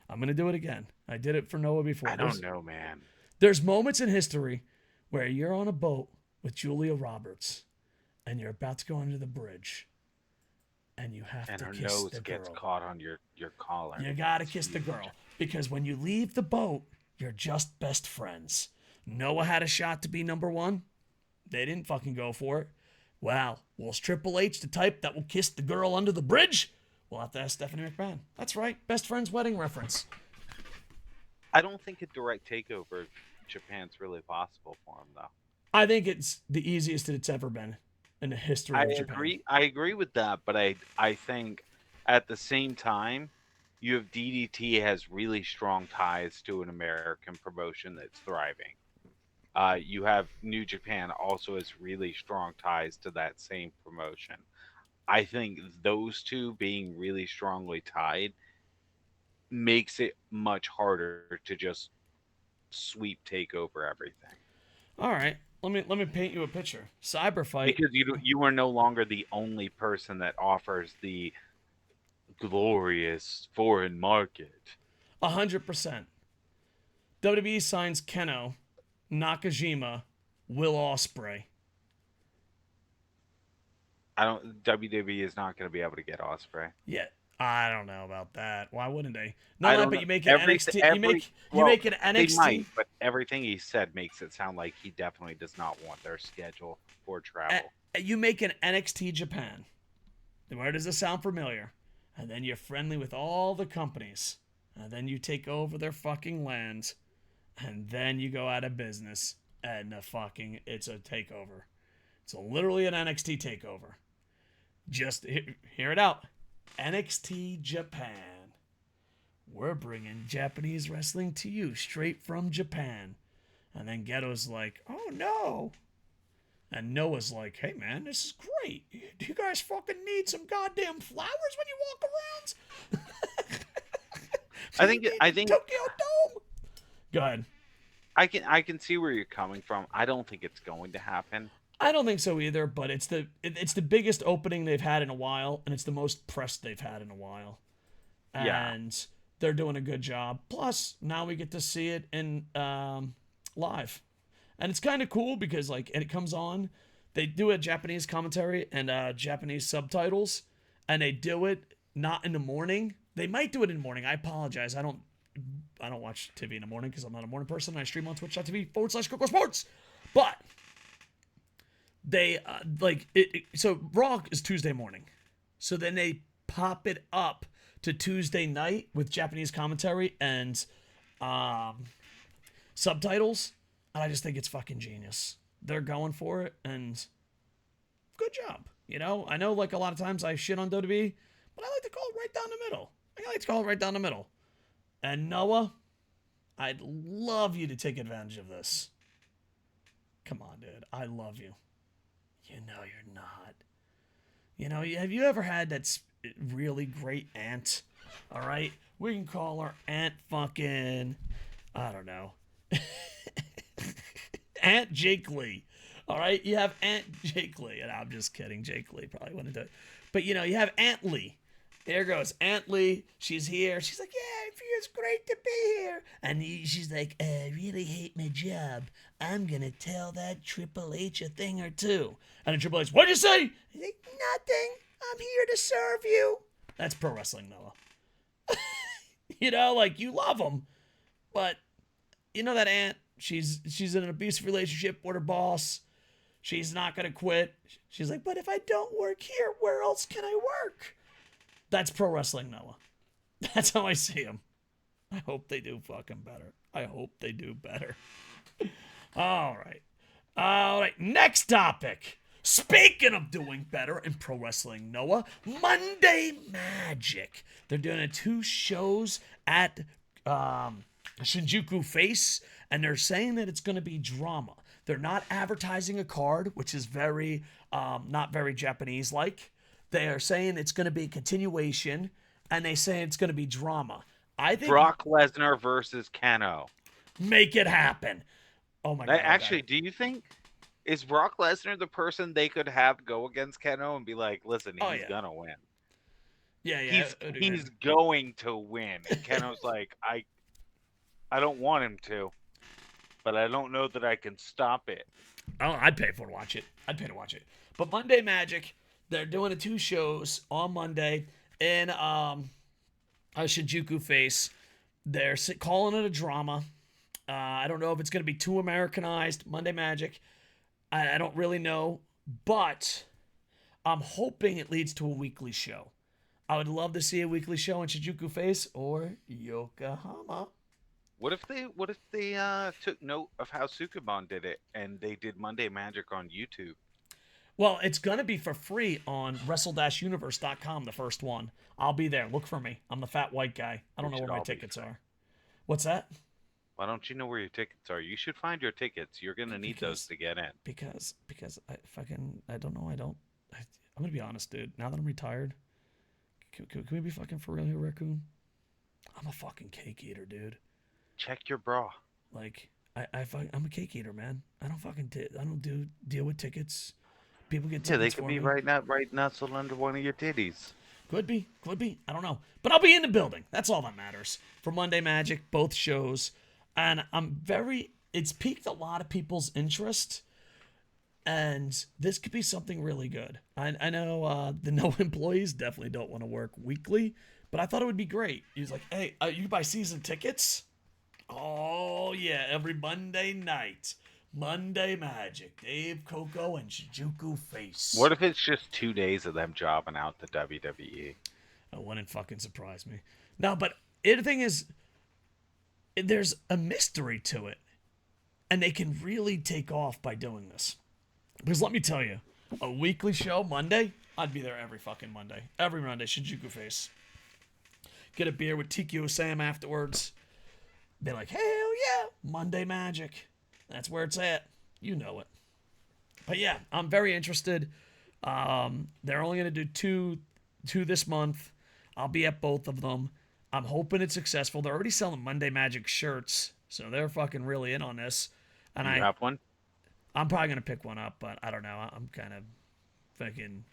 I'm going to do it again. I did it for Noah before. I don't know, man. There's moments in history where you're on a boat with Julia Roberts, and you're about to go under the bridge, and you have to kiss the girl. And her nose gets caught on your collar. You gotta kiss the girl, because when you leave the boat, you're just best friends. Noah had a shot to be number one. They didn't fucking go for it. Well, was Triple H the type that will kiss the girl under the bridge? We'll have to ask Stephanie McMahon. That's right, best friend's wedding reference. I don't think a direct takeover of Japan's really possible for him, though. I think it's the easiest that it's ever been in the history of Japan. I agree with that, but I think at the same time, you have DDT has really strong ties to an American promotion that's thriving. You have New Japan also has really strong ties to that same promotion. I think those two being really strongly tied makes it much harder to just take over everything. All right. Let me paint you a picture. Cyber Fight. Because you are no longer the only person that offers the glorious foreign market. 100%. WWE signs Keno, Nakajima, Will Ospreay. WWE is not going to be able to get Ospreay. Yeah. I don't know about that. Why wouldn't they? No, but you make an NXT. You make an NXT. They might, but everything he said makes it sound like he definitely does not want their schedule for travel. You make an NXT Japan. Where does this sound familiar? And then you're friendly with all the companies. And then you take over their fucking lands. And then you go out of business. And it's a takeover. It's literally an NXT takeover. Just hear it out. NXT Japan. We're bringing Japanese wrestling to you straight from Japan. And then Ghetto's like, oh no. And Noah's like, hey man, this is great. Do you guys fucking need some goddamn flowers when you walk around? I think Tokyo Dome. Go ahead. I can see where you're coming from. I don't think it's going to happen. I don't think so either, but it's the biggest opening they've had in a while, and it's the most press they've had in a while. And they're doing a good job. Plus, now we get to see it in live. And it's kind of cool because and it comes on, they do a Japanese commentary and Japanese subtitles, and they do it not in the morning. They might do it in the morning. I apologize. I don't watch TV in the morning because I'm not a morning person. I stream on twitch.tv/KocoSports. But they so Raw is Tuesday morning. So then they pop it up to Tuesday night with Japanese commentary and subtitles. And I just think it's fucking genius. They're going for it, and good job. You know, I know a lot of times I shit on WWE, but I like to call it right down the middle. I like to call it right down the middle. And Noah, I'd love you to take advantage of this. Come on, dude. I love you. You know you're not. You know, have you ever had that really great aunt? All right? We can call her Aunt fucking, I don't know. Aunt Jake Lee. All right? You have Aunt Jake Lee. And I'm just kidding. Jake Lee probably wouldn't do it. But, you have Aunt Lee. There goes Aunt Lee. She's here. She's like, yeah, it feels great to be here. And she's like, I really hate my job. I'm going to tell that Triple H a thing or two. And then Triple H, what'd you say? He's like, nothing. I'm here to serve you. That's pro wrestling, Noah. You know, like you love them, but you know that aunt. She's in an abusive relationship with her boss. She's not gonna quit. She's like, but if I don't work here, where else can I work? That's pro wrestling, Noah. That's how I see him. I hope they do fucking better. I hope they do better. All right. All right. Next topic. Speaking of doing better in pro wrestling, Noah, Monday Magic. They're doing 2 shows at Shinjuku Face, and they're saying that it's going to be drama. They're not advertising a card, which is very, not very Japanese-like. They are saying it's going to be a continuation, and they say it's going to be drama. I think Brock Lesnar versus Keno. make it happen. Oh my God. Actually, do you think is Brock Lesnar the person they could have go against Keno and be like, listen, he's yeah. gonna win. Yeah. He's going to win. And Keno's like, I don't want him to, but I don't know that I can stop it. Oh, I'd pay to watch it. I'd pay to watch it. But Monday Magic, they're doing 2 shows on Monday in Shinjuku Face. They're calling it a drama. I don't know if it's going to be too Americanized. Monday Magic. I don't really know, but I'm hoping it leads to a weekly show. I would love to see a weekly show in Shinjuku Face or Yokohama. What if they took note of how Sukuban did it and they did Monday Magic on YouTube? Well, it's going to be for free on wrestle-universe.com, the first one. I'll be there. Look for me. I'm the fat white guy. I don't know where my tickets are. What's that? Why don't you know where your tickets are? You should find your tickets. You're going to need those to get in. Because I don't know. I'm going to be honest, dude. Now that I'm retired, can we be fucking for real here, Raccoon? I'm a fucking cake eater, dude. Check your bra. Like, I'm a cake eater, man. I don't deal with tickets. People get tickets. Yeah, they could be right nestled under one of your titties. Could be. I don't know. But I'll be in the building. That's all that matters. For Monday Magic, both shows. And it's piqued a lot of people's interest. And this could be something really good. I know the no employees definitely don't want to work weekly, but I thought it would be great. He was like, hey, you buy season tickets? Oh, yeah, every Monday night. Monday Magic, Dave, Koco, and Shinjuku Face. What if it's just 2 days of them jobbing out the WWE? It wouldn't fucking surprise me. No, but the thing is, there's a mystery to it. And they can really take off by doing this. Because let me tell you, a weekly show, Monday, I'd be there every fucking Monday. Every Monday, Shinjuku Face. Get a beer with TQ Sam afterwards. Be like, hell yeah, Monday Magic. That's where it's at. You know it. But yeah, I'm very interested. They're only going to do two this month. I'll be at both of them. I'm hoping it's successful. They're already selling Monday Magic shirts, so they're fucking really in on this. And you have one? I'm probably going to pick one up, but I don't know. I'm kind of fucking...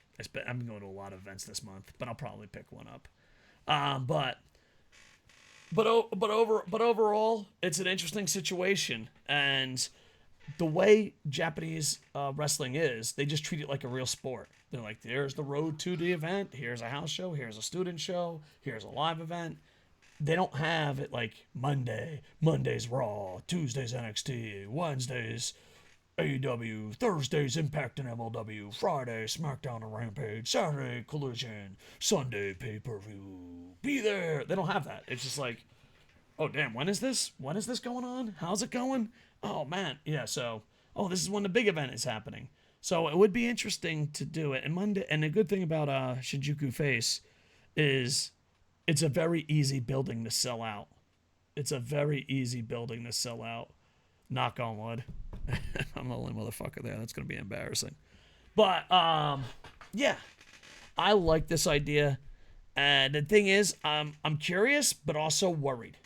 I'm going to a lot of events this month, but I'll probably pick one up. But overall, it's an interesting situation, and the way Japanese wrestling is, they just treat it like a real sport. They're like, there's the road to the event, here's a house show, here's a student show, here's a live event. They don't have it like Monday's Raw, Tuesday's NXT, Wednesday's AEW, Thursday's Impact and MLW, Friday SmackDown and Rampage, Saturday Collision, Sunday pay-per-view. Be there. They don't have that. It's just like, oh damn, when is this? When is this going on? How's it going? Oh man, yeah. So, this is when the big event is happening. So it would be interesting to do it. And Monday, and the good thing about Shinjuku Face is it's a very easy building to sell out. It's a very easy building to sell out. Knock on wood. I'm the only motherfucker there. That's going to be embarrassing. But, yeah. I like this idea. And the thing is, I'm curious, but also worried.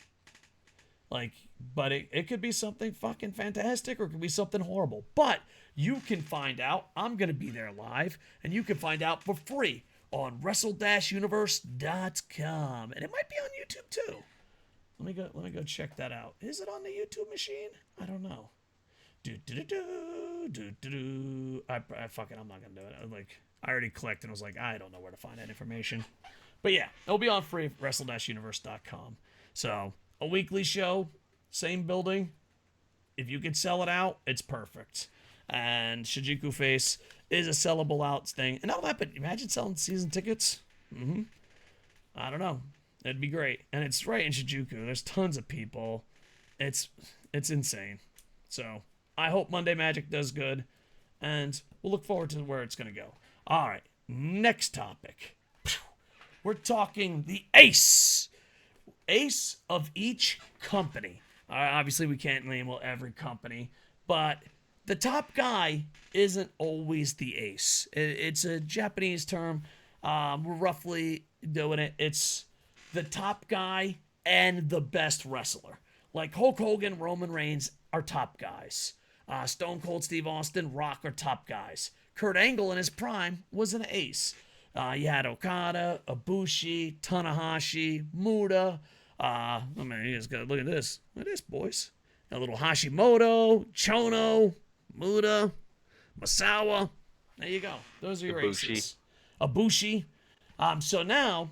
But it could be something fucking fantastic or it could be something horrible. But you can find out. I'm going to be there live. And you can find out for free on wrestle-universe.com. And it might be on YouTube, too. Let me go check that out. Is it on the YouTube machine? I don't know. I'm not gonna do it. I already clicked and I was like, I don't know where to find that information. But yeah, it'll be on free wrestle-universe.com. So a weekly show, same building. If you could sell it out, it's perfect. And Shinjuku Face is a sellable out thing. And that'll happen. Imagine selling season tickets. I don't know. It'd be great. And it's right in Shinjuku. There's tons of people. It's insane. So I hope Monday Magic does good. And we'll look forward to where it's going to go. All right. Next topic. We're talking the ace. Ace of each company. Obviously, we can't name every company, but the top guy isn't always the ace. It's a Japanese term. We're roughly doing it. It's the top guy and the best wrestler. Like Hulk Hogan, Roman Reigns are top guys. Stone Cold Steve Austin, Rock are top guys. Kurt Angle in his prime was an ace. You had Okada, Ibushi, Tanahashi, Muda. You just gotta look at this. Look at this, boys. A little Hashimoto, Chono, Muda, Masawa. There you go. Those are your aces. Ibushi. So now,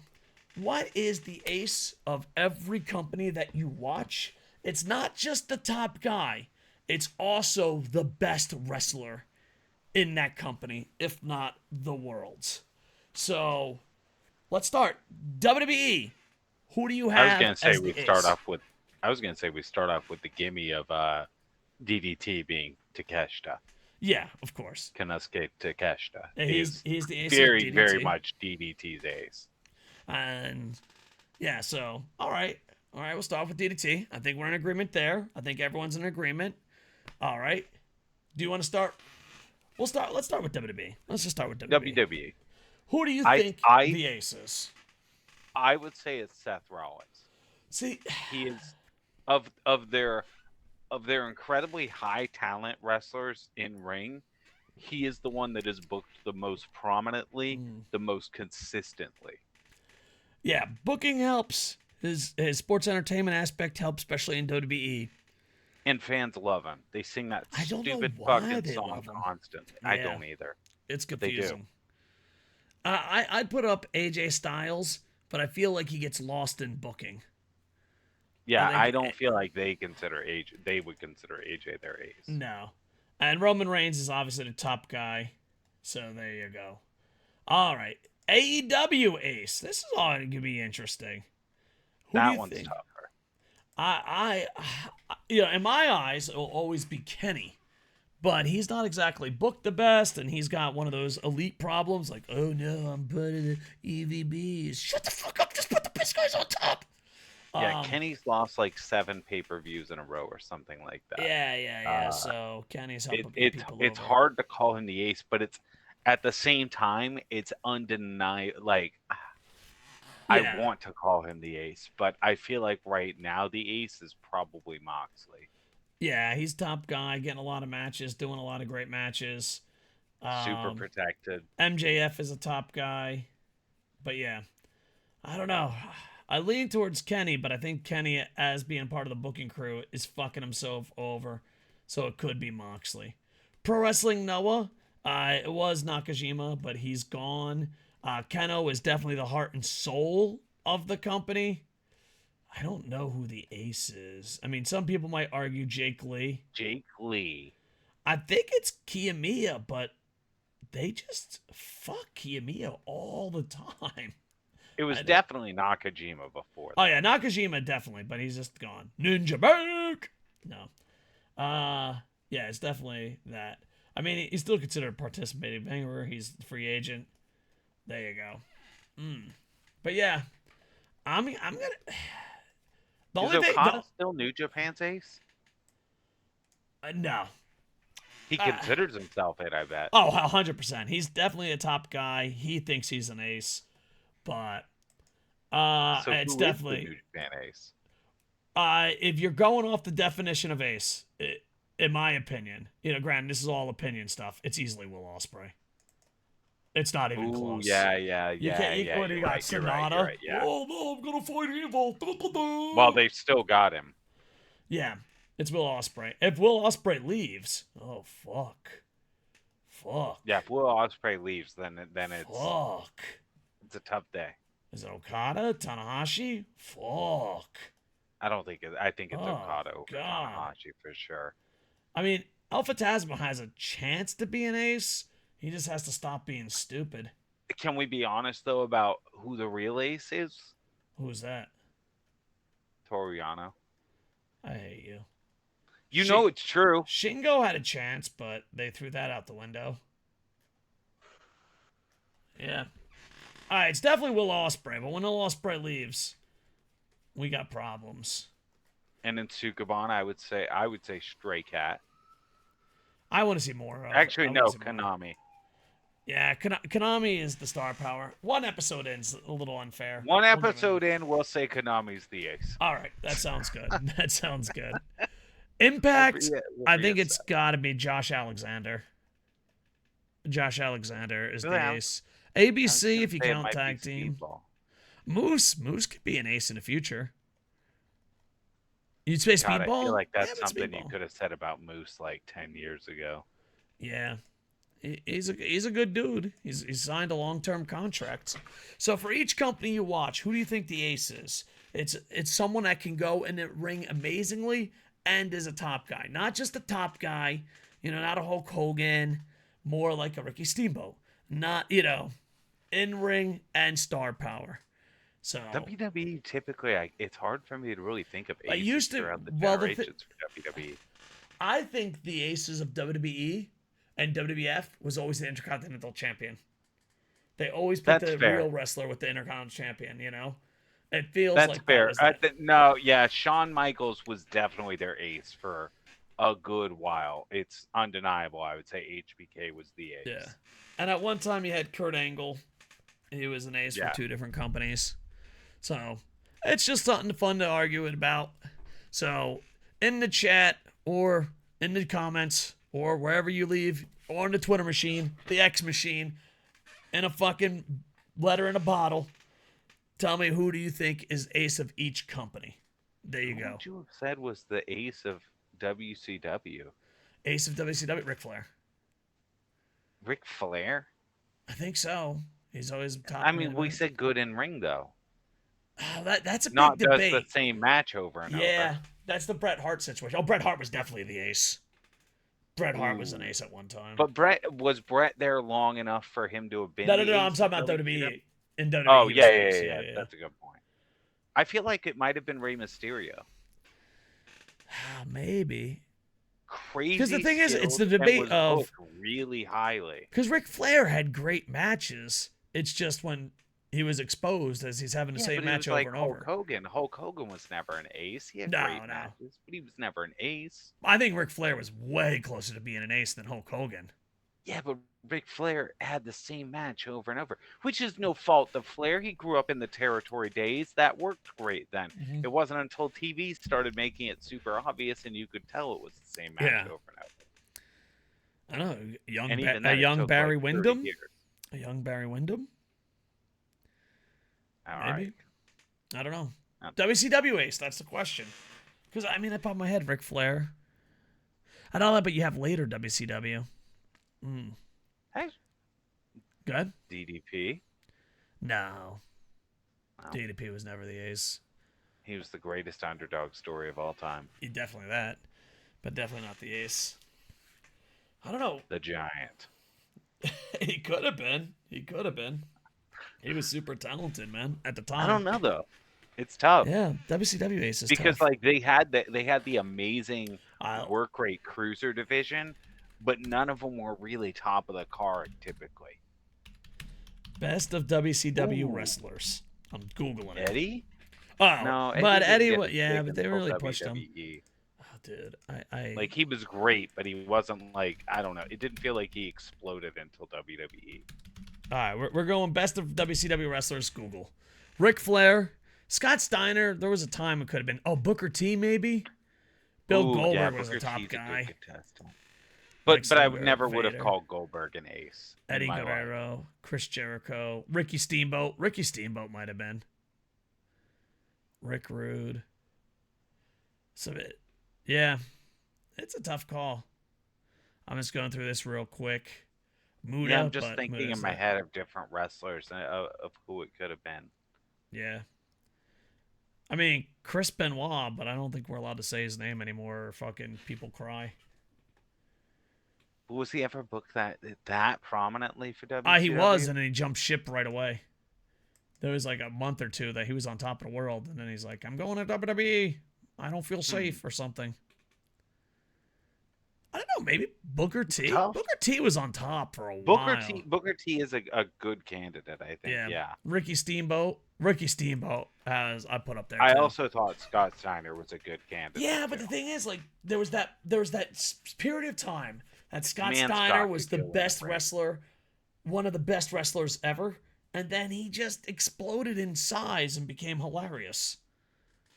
what is the ace of every company that you watch? It's not just the top guy. It's also the best wrestler in that company, if not the world's. So, let's start. WWE. Who do you have? I was gonna say as we the start ace? off with. I was gonna say we start off with the gimme of DDT being Takeshita. Yeah, of course. Kanosuke Takeshita. And he's the ace very, of DDT. very much DDT's ace. And yeah, so all right, we'll start with DDT. I think we're in agreement there. I think everyone's in agreement. All right. Do you want to start? Let's start with WWE. Let's just start with WWE. WWE. Who do you think the ace is? I would say it's Seth Rollins. See, He is of their incredibly high talent wrestlers in ring. He is the one that is booked the most prominently, the most consistently. yeah, booking helps. His sports entertainment aspect helps, especially in WWE. And fans love him. They sing that I don't know stupid why fucking they song love him. constantly. I Yeah. don't either. It's But they do. confusing. I'd put up AJ Styles, but I feel like he gets lost in booking. Yeah, think I don't feel like they would consider AJ their ace. No. And Roman Reigns is obviously the top guy. So there you go. All right. AEW ace. This is all going to be interesting. Who do That you one's think? tougher. In my eyes, it will always be Kenny. But he's not exactly booked the best, and he's got one of those elite problems like, oh no, I'm part of the EVBs. Shut the fuck up, just put the best guys on top. Yeah, Kenny's lost like 7 pay-per-views in a row or something like that. Yeah. So Kenny's helping people It's over. hard to call him the ace, but it's at the same time it's undeniable. Like Yeah. I want to call him the ace, but I feel like right now the ace is probably Moxley. Yeah, he's top guy, getting a lot of matches, doing a lot of great matches. Super protected. MJF is a top guy. But yeah, I don't know. I lean towards Kenny, but I think Kenny, as being part of the booking crew, is fucking himself over. So it could be Moxley. Pro Wrestling Noah, it was Nakajima, but he's gone. Keno is definitely the heart and soul of the company. I don't know who the ace is. I mean, some people might argue Jake Lee. Jake Lee. I think it's Kiyomiya, but they just fuck Kiyomiya all the time. It was definitely Nakajima before. Oh yeah, Nakajima definitely, but he's just gone. Ninja Back. No. Yeah, it's definitely that. I mean, he's still considered a participating member. He's a free agent. There you go. But yeah, I'm gonna. The Is only Okada thing, still New Japan's ace? no. He considers himself it, I bet. Oh, 100%. He's definitely a top guy. He thinks he's an ace, but So it's who definitely. is the New Japan ace? If you're going off the definition of ace, in my opinion, granted, this is all opinion stuff. It's easily Will Ospreay. It's not even Ooh, close. yeah. You can't. You You're got right, Sonata. yeah. Oh no, I'm gonna fight evil. Well, they've still got him. Yeah, it's Will Ospreay. If Will Ospreay leaves, oh fuck. Yeah, if Will Ospreay leaves, then it's Fuck. a tough day. Is it Okada? Tanahashi? Fuck. I don't think I think it's Oh, Okada over God. Tanahashi for sure. I mean, El Phantasmo has a chance to be an ace. He just has to stop being stupid. Can we be honest though about who the real ace is? Who's that? Toru Yano. I hate you. You know it's true. Shingo had a chance, but they threw that out the window. Yeah. All right, it's definitely Will Ospreay, but when Will Ospreay leaves, we got problems. And in Tsukabana, I would say Stray Cat. I want to see more. Actually, no, Konami. Yeah, Konami is the star power. One episode in's a little unfair. One episode in, we'll say Konami's the ace. All right, that sounds good. That sounds good. Impact, I think it's got to be Josh Alexander. Josh Alexander is the ace. ABC, if you count tag team. Moose could be an ace in the future. You'd say Speedball? I feel like that's something you could have said about Moose like 10 years ago. Yeah. He's a good dude. He's signed a long-term contract. So for each company you watch, who do you think the ace is? It's someone that can go in the ring amazingly and is a top guy. Not just a top guy, not a Hulk Hogan, more like a Ricky Steamboat. Not, in ring and star power. So WWE typically, it's hard for me to really think of aces I used to, throughout the generations for WWE. I think the aces of WWE and WWF was always the Intercontinental Champion. They always put the real wrestler with the Intercontinental Champion, It feels that's like fair. That was no, yeah, Shawn Michaels was definitely their ace for a good while. It's undeniable. I would say HBK was the ace. Yeah. And at one time you had Kurt Angle. He was an ace for two different companies. So it's just something fun to argue about. So in the chat or in the comments or wherever you leave, or in the Twitter machine, the X machine, in a fucking letter in a bottle, tell me who do you think is ace of each company. There you go. What you have said was the ace of WCW. Ace of WCW, Ric Flair. Ric Flair? I think so. He's always top. I mean, we said good in ring though. That's a big Not debate. Not the same match over and over. Yeah, that's the Bret Hart situation. Oh, Bret Hart was definitely the ace. Bret Hart was an ace at one time. But was Bret there long enough for him to have been? No. I'm talking about WWE. In WWE. Oh yeah. That's a good point. I feel like it might have been Rey Mysterio. Maybe. Crazy. Because the thing is, it's the debate of really highly. Because Ric Flair had great matches. It's just when he was exposed as he's having the same match over and over. Hulk Hogan was never an ace. He had great matches, but he was never an ace. I think Ric Flair was way closer to being an ace than Hulk Hogan. Yeah, but Ric Flair had the same match over and over, which is no fault of Flair. He grew up in the territory days. That worked great then. Mm-hmm. It wasn't until TV started making it super obvious and you could tell it was the same match over and over. I don't know. A young Barry Windham? A young Barry Windham? Maybe. Right. I don't know. WCW ace, that's the question. Because, I pop in my head, Ric Flair. I know that, but you have later WCW. Hey. Good? DDP? No. DDP was never the ace. He was the greatest underdog story of all time. Definitely that. But definitely not the ace. I don't know. The Giant. He could have been. He was super talented, man, at the time. I don't know though. It's tough. Yeah, WCW ace is because tough. Like they had the amazing work rate cruiser division, but none of them were really top of the card typically. Best of WCW wrestlers. I'm googling it. Eddie? Oh, no, but Eddie, but they really pushed him. Oh, dude, I like he was great, but he wasn't like I don't know. It didn't feel like he exploded until WWE. All right, we're going best of WCW wrestlers. Google, Ric Flair, Scott Steiner. There was a time it could have been. Oh, Booker T maybe. Bill Goldberg was a top guy. But I would never have called Goldberg an ace. Eddie Guerrero, Chris Jericho, Ricky Steamboat. Ricky Steamboat might have been. Rick Rude. Yeah, it's a tough call. I'm just going through this real quick. Muda, I'm just thinking in my head of different wrestlers of who it could have been. Yeah. I mean, Chris Benoit, but I don't think we're allowed to say his name anymore or fucking people cry. Was he ever booked that prominently for He was, WCW? and then he jumped ship right away. There was like a month or two that he was on top of the world, and then he's like, I'm going to WWE. I don't feel safe or something. I don't know, maybe Booker T? Tough. Booker T was on top for a Booker while. Booker T is a good candidate, I think. Yeah. Ricky Steamboat, as I put up there. I too. also thought Scott Steiner was a good candidate. Yeah, but too. the thing is, like, there was that period of time that Scott Man, Steiner Scott was could the go in best the ring. wrestler, one of the best wrestlers ever, and then he just exploded in size and became hilarious.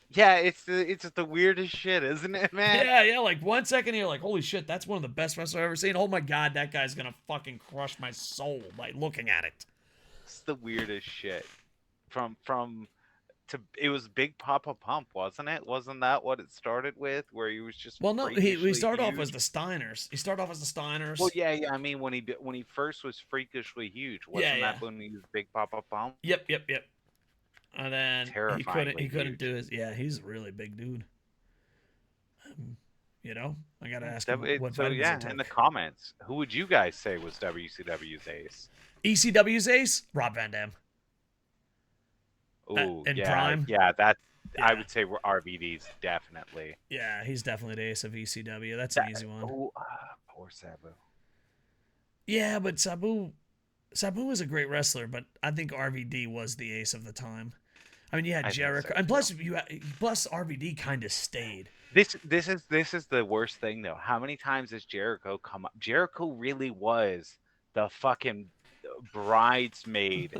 Yeah, it's the weirdest shit, isn't it, man? Yeah, like 1 second you're like, holy shit, that's one of the best wrestlers I've ever seen. Oh my god, that guy's gonna fucking crush my soul by looking at it. It's the weirdest shit. It was Big Papa Pump, wasn't it? Wasn't that what it started with? Where he was just Well, no, he freakishly started off huge? as the Steiners. He started off as the Steiners. Well, yeah. I mean, when he first was freakishly huge, wasn't that when he was Big Papa Pump? Yep. And then he Terrifyingly couldn't huge. do his. Yeah, he's a really big dude. I gotta ask That- him it- what so vitamins yeah, he took. in the comments, who would you guys say was WCW's ace? ECW's ace, Rob Van Dam. Ooh, in yeah, Prime? yeah. I Yeah. would say RVD's definitely. Yeah, he's definitely the ace of ECW. That's an easy one. Oh, poor Sabu. Yeah, but Sabu was a great wrestler, but I think RVD was the ace of the time. I mean, you had I think Jericho, so, and plus RVD kind of stayed. This is the worst thing though. How many times has Jericho come up? Jericho really was the fucking bridesmaid,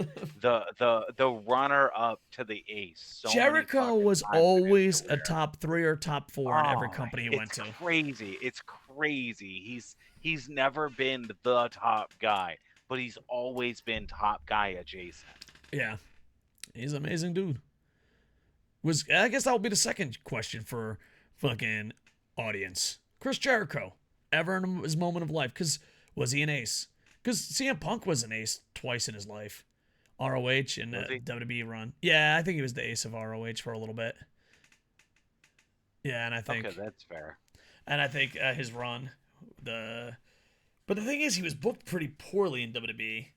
the runner up to the ace. So many Jericho fucking was times in his always a career. top 3 or top 4 in every Oh, company he went to. It's crazy. It's crazy. He's never been the top guy, but he's always been top guy adjacent. Yeah, he's an amazing dude. I guess that will be the second question for fucking audience. Chris Jericho, ever in his moment of life? Because was he an ace? Because CM Punk was an ace twice in his life. ROH and Was he? WWE run. Yeah, I think he was the ace of ROH for a little bit. Yeah, and I think Okay, that's fair. his run, but the thing is, he was booked pretty poorly in WWE.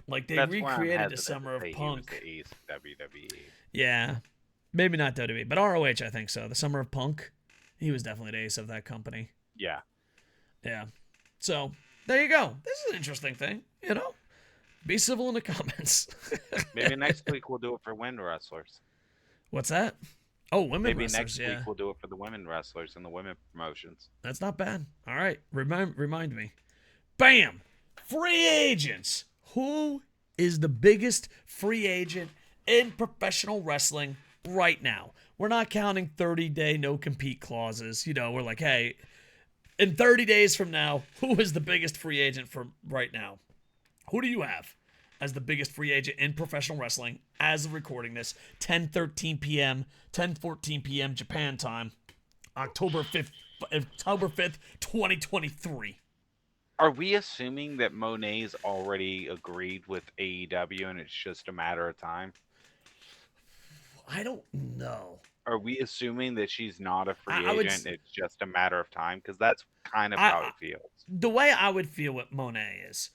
Like they That's why I'm recreated the hesitant Summer to of say he was Punk. the ace of WWE. Yeah, maybe not WWE, but ROH, I think so. The Summer of Punk, he was definitely the ace of that company. Yeah. Yeah. So there you go. This is an interesting thing. Be civil in the comments. Maybe next week we'll do it for women wrestlers. What's that? Oh, women Maybe wrestlers. next Yeah, week we'll do it for the women wrestlers and the women promotions. that's not bad. All right, remind me. Bam! Free agents. Who is the biggest free agent in professional wrestling right now? We're not counting 30-day no-compete clauses. We're like, hey, in 30 days from now, who is the biggest free agent from right now? Who do you have as the biggest free agent in professional wrestling as of recording this? 10:14 p.m., 10:14 p.m. Japan time, October 5th, 2023. Are we assuming that Mone's already agreed with AEW and it's just a matter of time? I don't know. Are we assuming that she's not a free I would agent? It's just a matter of time? Because that's kind of how it feels. The way I would feel with Monet is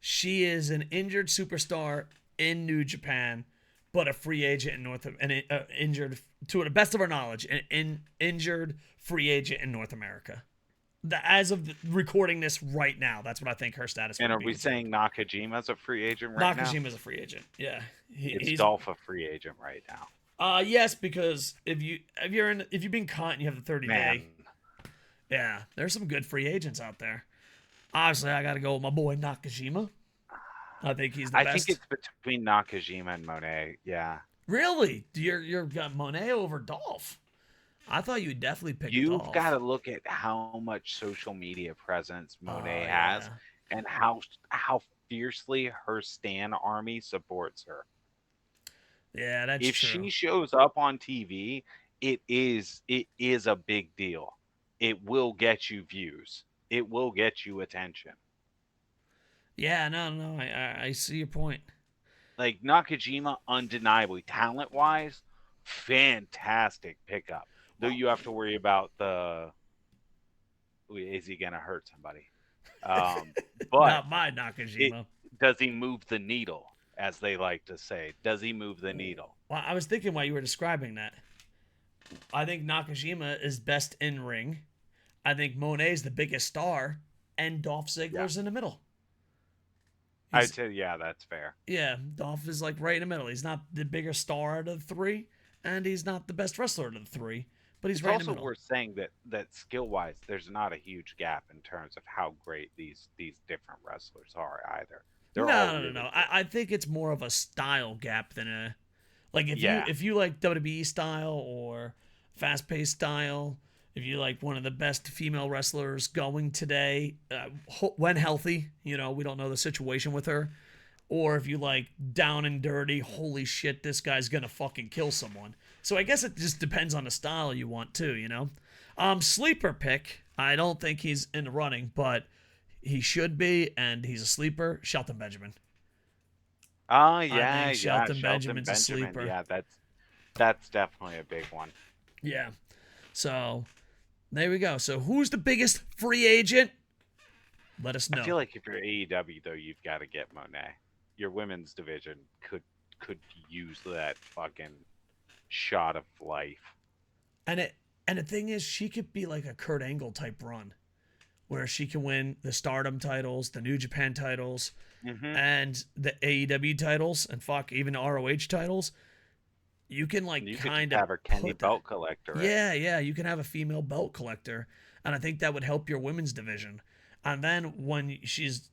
she is an injured superstar in New Japan, but a free agent in injured, to the best of our knowledge, an injured free agent in North America. As of recording this right now, that's what I think her status. And would are be we with saying Nakajima's a free agent right now? Nakajima's a free agent? Yeah, It's Dolph a free agent right now. Yes, because if you've been caught and you have the 30 day, yeah, there's some good free agents out there. Obviously, I got to go with my boy Nakajima. I think he's the best. I think it's between Nakajima and Monet. Yeah. Really? You're got Monet over Dolph? I thought you'd definitely pick Dolph. You've got to look at how much social media presence Monet yeah. has and how fiercely her stan army supports her. Yeah, that's if true. she shows up on TV, it is a big deal. It will get you views. It will get you attention. Yeah, no, I see your point. Like Nakajima, undeniably talent-wise, fantastic pickup. Though you have to worry about is he gonna hurt somebody? But Not my it Nakajima. does he move the needle, as they like to say? Does he move the needle? Well, I was thinking while you were describing that. I think Nakajima is best in ring. I think Monet's the biggest star, and Dolph Yeah, Ziggler's in the middle. I'd He's say yeah, that's fair. Yeah, Dolph is like right in the middle. He's not the bigger star out of the three, and he's not the best wrestler out of the three, but he's It's right in the also middle. worth saying that skill wise, there's not a huge gap in terms of how great these different wrestlers are either. They're all No, no, no, really no. good. I think it's more of a style gap than a like Yeah, if you like WWE style or fast paced style. If you like one of the best female wrestlers going today, when healthy, we don't know the situation with her. Or if you like down and dirty, holy shit, this guy's gonna fucking kill someone. So I guess it just depends on the style you want too. Sleeper pick. I don't think he's in the running, but he should be, and he's a sleeper. Shelton Benjamin. I yeah, think yeah. Shelton Shelton Benjamin's a Benjamin. sleeper. Yeah, that's definitely a big one. Yeah. So there we go. So who's the biggest free agent? Let us I know. feel like if you're AEW though, you've got to get Monet. Your women's division could use that fucking shot of life. And it and the thing is, she could be like a Kurt Angle type run, where she can win the Stardom titles, the New Japan titles, Hmm. and the AEW titles, and fuck, even the ROH titles. You can like You could just kind of have her Kenny put that. Belt Collector it. Yeah, yeah, you can have a female belt collector, and I think that would help your women's division. And then when she's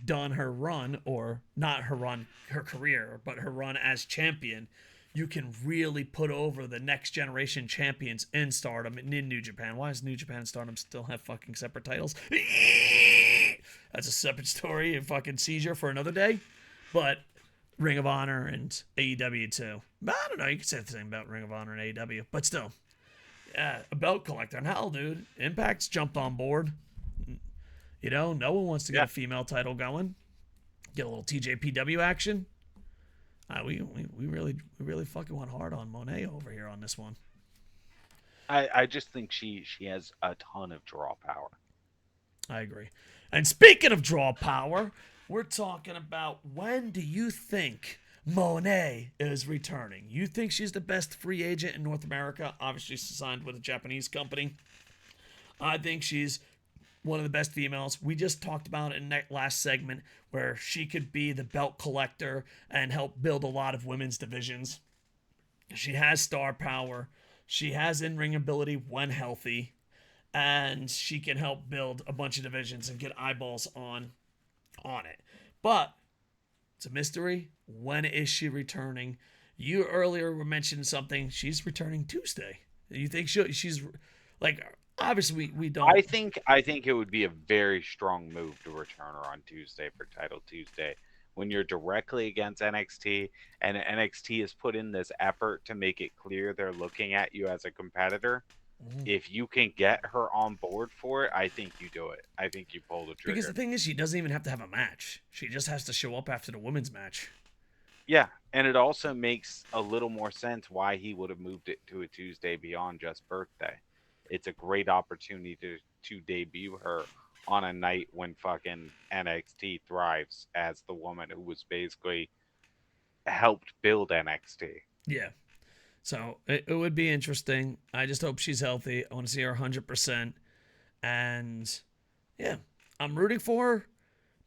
done her run, or not her run, her career, but her run as champion, you can really put over the next generation champions in Stardom and in New Japan. Why does New Japan and Stardom still have fucking separate titles? That's a separate story and fucking seizure for another day. But Ring of Honor and AEW too. But I don't know. You could say the same about Ring of Honor and AEW, but still, yeah, a belt collector. And hell, dude, Impact's jumped on board. No one wants to get Yeah, a female title going. Get a little TJPW action. We really fucking went hard on Monet over here on this one. I just think she has a ton of draw power. I agree. And speaking of draw power, we're talking about, when do you think Monet is returning? You think she's the best free agent in North America? Obviously, she's signed with a Japanese company. I think she's one of the best females. We just talked about it in that last segment, where she could be the belt collector and help build a lot of women's divisions. She has star power. She has in-ring ability when healthy, and she can help build a bunch of divisions and get eyeballs on it. But it's a mystery. When is she returning? You earlier were mentioning something. She's returning Tuesday. You think she's like, obviously we don't. I think it would be a very strong move to return her on Tuesday for Title Tuesday when you're directly against NXT and NXT has put in this effort to make it clear they're looking at you as a competitor. Mhm. If you can get her on board for it, I think you do it. I think you pull the Because the trigger. thing is, she doesn't even have to have a match. She just has to show up after the women's match. Yeah, and it also makes a little more sense why he would have moved it to a Tuesday beyond just birthday. It's a great opportunity to debut her on a night when fucking NXT thrives as the woman who was basically helped build NXT. Yeah. So it would be interesting. I just hope she's healthy. I want to see her 100%. And yeah, I'm rooting for her,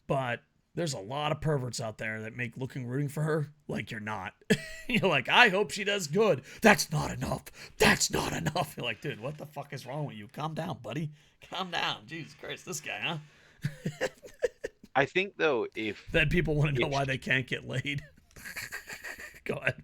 but there's a lot of perverts out there that make rooting for her like you're not. You're like, I hope she does good. That's not enough. That's not enough. You're like, dude, what the fuck is wrong with you? Calm down, buddy. Calm down. Jesus Christ, this guy, huh? I think though Then people want to know if why they can't get laid. Go ahead.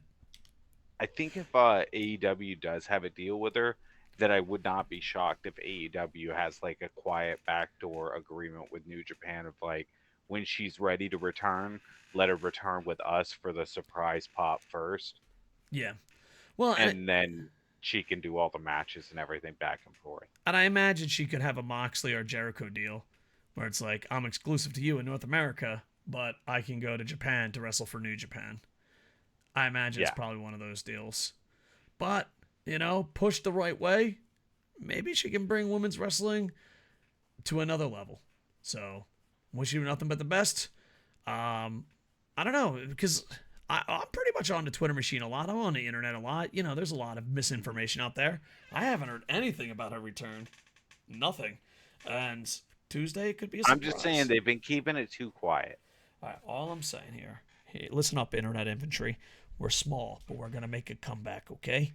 I think if AEW does have a deal with her, that I would not be shocked if AEW has like a quiet backdoor agreement with New Japan of like, when she's ready to return, let her return with us for the surprise pop first, Yeah. Well, and then she can do all the matches and everything back and forth. and I imagine she could have a Moxley or Jericho deal where it's like, I'm exclusive to you in North America, but I can go to Japan to wrestle for New Japan. I imagine it's Yeah, probably one of those deals. But, pushed the right way, maybe she can bring women's wrestling to another level. So, wish you nothing but the best. I don't know, because I'm pretty much on the Twitter machine a lot. I'm on the internet a lot. There's a lot of misinformation out there. I haven't heard anything about her return. Nothing. And Tuesday could be a surprise. I'm just saying they've been keeping it too quiet. All right, all I'm saying here, hey, listen up, internet infantry. We're small, but we're going to make a comeback, okay?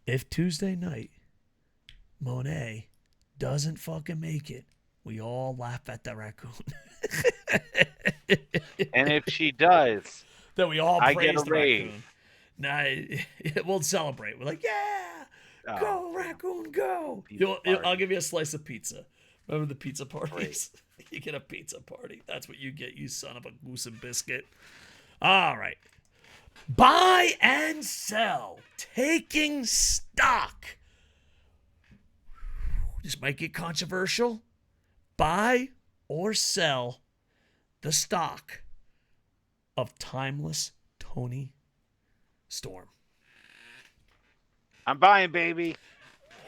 If Tuesday night, Mone doesn't fucking make it, we all laugh at the raccoon. And if she does, then we all I praise get a the raise. raccoon. Nah, we'll celebrate. We're like, yeah, go raccoon, go. I'll give you a slice of pizza. Remember the pizza parties? You get a pizza party. That's what you get, you son of a goose and biscuit. All right. Buy and sell. Taking stock. This might get controversial. Buy or sell the stock of timeless Tony Storm. I'm buying, baby.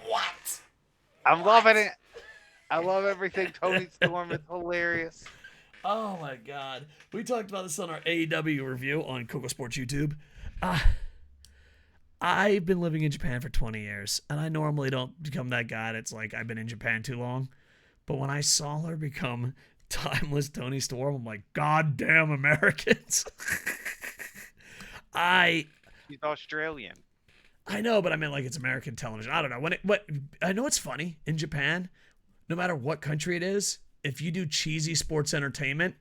What? I'm loving it. I love everything Tony Storm. It's hilarious. Oh my God. We talked about this on our AEW review on KocoSports YouTube. I've been living in Japan for 20 years, and I normally don't become that guy that's like, I've been in Japan too long. But when I saw her become timeless Tony Storm, I'm like, God damn Americans. She's Australian. I know, but I mean, like, it's American television. I don't know. I know it's funny in Japan, no matter what country it is, if you do cheesy sports entertainment,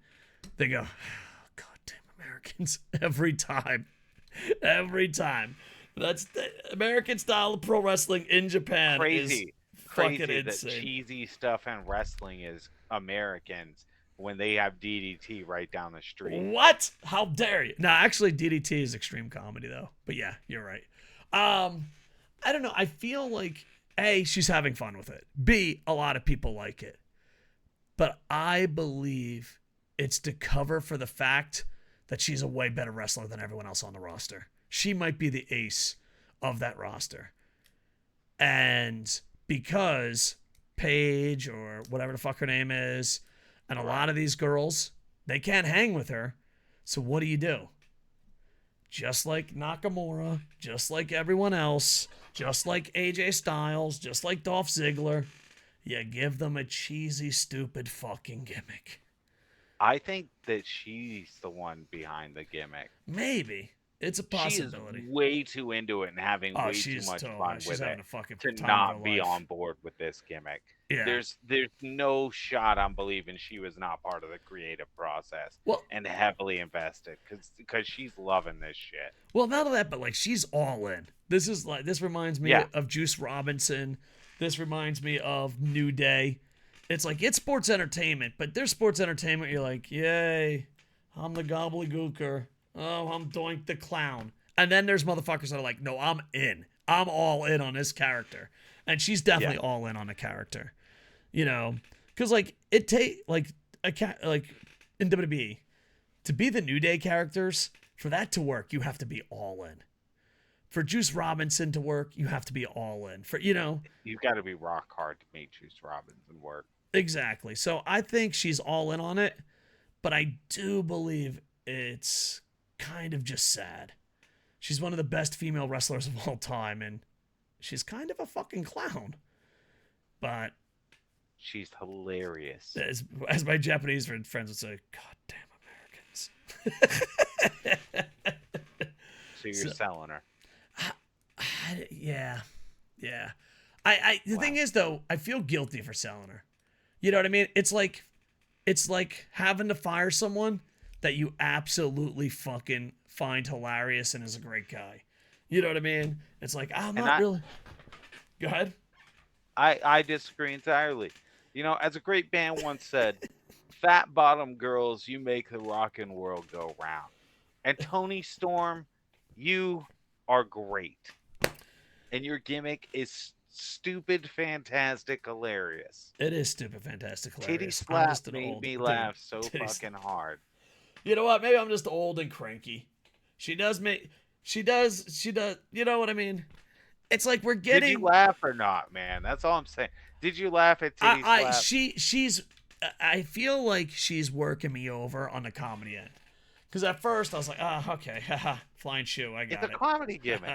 they go, oh, God damn Americans, every time. Every time. That's the American style of pro wrestling in Japan. Crazy Fucking that insane. cheesy stuff in wrestling is Americans when they have DDT right down the street. What? How dare you? No, actually, DDT is extreme comedy, though. But yeah, you're right. I don't know. I feel like, A, she's having fun with it. B, a lot of people like it. But I believe it's to cover for the fact that she's a way better wrestler than everyone else on the roster. She might be the ace of that roster. And because Paige or whatever the fuck her name is, and a lot of these girls, they can't hang with her. So what do? Just like Nakamura, just like everyone else, just like AJ Styles, just like Dolph Ziggler, you give them a cheesy, stupid fucking gimmick. I think that she's the one behind the gimmick. Maybe. It's a possibility. She is way too into it and having way too much fun with it to not be on board with this gimmick. Yeah. There's no shot I'm believing she was not part of the creative process and heavily invested because she's loving this shit. Well, not only that, but like she's all in. This reminds me of Juice Robinson. This reminds me of New Day. It's like it's sports entertainment, but there's sports entertainment. You're like, yay, I'm the gobbledygooker. Oh, I'm Doink the Clown. And then there's motherfuckers that are like, no, I'm in. I'm all in on this character. And she's definitely all in on the character. Because like in WWE, to be the New Day characters, for that to work, you have to be all in. For Juice Robinson to work, you have to be all in. You've got to be rock hard to make Juice Robinson work. Exactly. So I think she's all in on it, but I do believe it's kind of just sad. She's one of the best female wrestlers of all time, and she's kind of a fucking clown. But she's hilarious. As my Japanese friends would say, God damn Americans. So you're selling her. Yeah. The thing is, though, I feel guilty for selling her. You know what I mean? It's like having to fire someone that you absolutely fucking find hilarious and is a great guy. You know what I mean? It's like, I'm not really... Go ahead. I disagree entirely. As a great band once said, fat bottom girls, you make the rockin' world go round. And Tony Storm, you are great. And your gimmick is stupid, fantastic, hilarious. It is stupid, fantastic, hilarious. Titty slap made me laugh so fucking hard. You know what? Maybe I'm just old and cranky. She She does. She does. You know what I mean? It's like we're Did getting. you laugh or not, man? That's all I'm saying. Did you laugh at Titty Slap? She's. I feel like she's working me over on the comedy end. Because at first I was like, okay, haha, flying shoe, I It's got a it. comedy gimmick.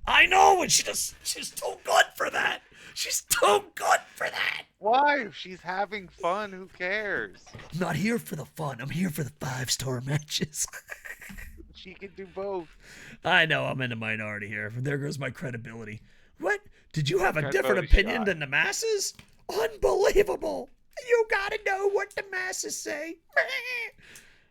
I know, and she's too good for that. She's too good for that. Why? If she's having fun, who cares? I'm not here for the fun. I'm here for the 5-star matches. She can do both. I know I'm in the minority here. There goes my credibility. What? Did you have a different Credibility opinion shot. than the masses? Unbelievable. You gotta know what the masses say.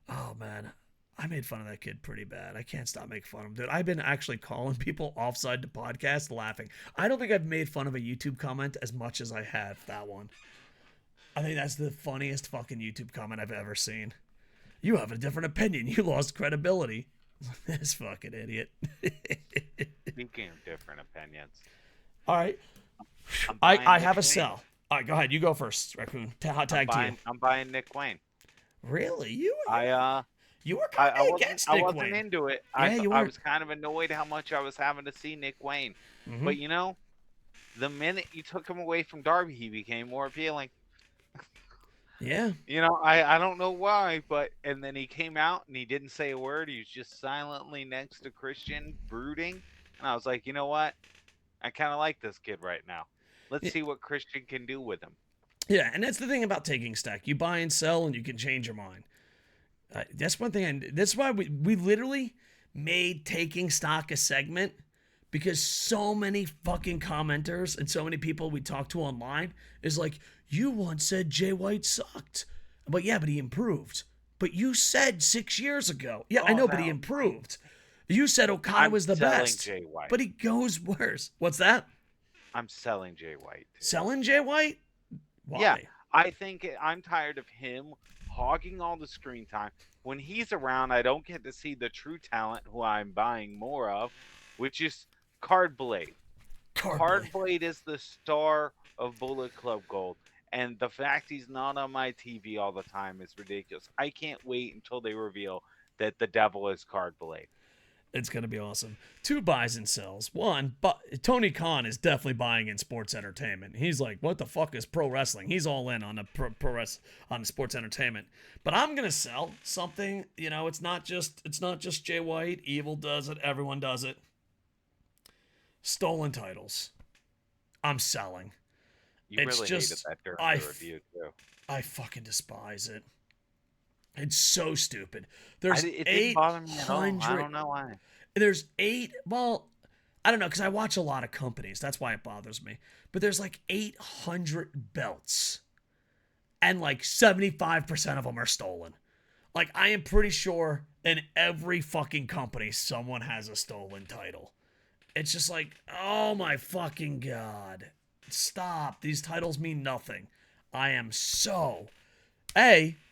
Oh, man. I made fun of that kid pretty bad. I can't stop making fun of him, dude. I've been actually calling people offside the podcast laughing. I don't think I've made fun of a YouTube comment as much as I have that one. I think that's the funniest fucking YouTube comment I've ever seen. You have a different opinion. You lost credibility. This fucking idiot. Speaking of different opinions, All right. I'm buying I Nick have a Wayne. sell. All right, go ahead. You go first, Raccoon. Hot tag to you. I'm buying Nick Wayne. Really? You were I kind of wasn't against I Nick wasn't Wayne. into it. Yeah, you I were. was kind of annoyed how much I was having to see Nick Wayne. Mhm. But you know, the minute you took him away from Darby, he became more appealing. Yeah. You know, I don't know why, but and then he came out and he didn't say a word. He was just silently next to Christian, brooding. And I was like, you know what? I kind of like this kid right now. Let's Yeah. see what Christian can do with him. Yeah, and that's the thing about taking stock. You buy and sell, and you can change your mind. That's one thing. That's why we literally made taking stock a segment, because so many fucking commenters and so many people we talk to online is like, you once said Jay White sucked. But yeah, but he improved. But you said 6 years ago. Yeah, I Oh, know, but he no. improved. You said Okada I'm was the selling best. Jay White. But he goes worse. What's that? I'm selling Jay White. Too. Selling Jay White? Why? Yeah. I think I'm tired of him hogging all the screen time. When he's around, I don't get to see the true talent who I'm buying more of, which is Cardblade. Cardblade is the star of Bullet Club Gold. And the fact he's not on my TV all the time is ridiculous. I can't wait until they reveal that the devil is Cardblade. It's going to be awesome. 2 buys and sells. One, but Tony Khan is definitely buying in sports entertainment. He's like, what the fuck is pro wrestling? He's all in on the on the sports entertainment. But I'm going to sell something, you know, it's not just Jay White. Evil does it. Everyone does it. Stolen titles. I'm selling. You It's really just- hated that during I the review, too. I fucking despise it. It's so stupid. There's It didn't bother me at all. I 800 don't know why. There's well, I don't know, because I watch a lot of companies. That's why it bothers me. But there's like 800 belts. And like 75% of them are stolen. Like, I am pretty sure in every fucking company, someone has a stolen title. It's just like, oh my fucking God. Stop. These titles mean nothing. I am so...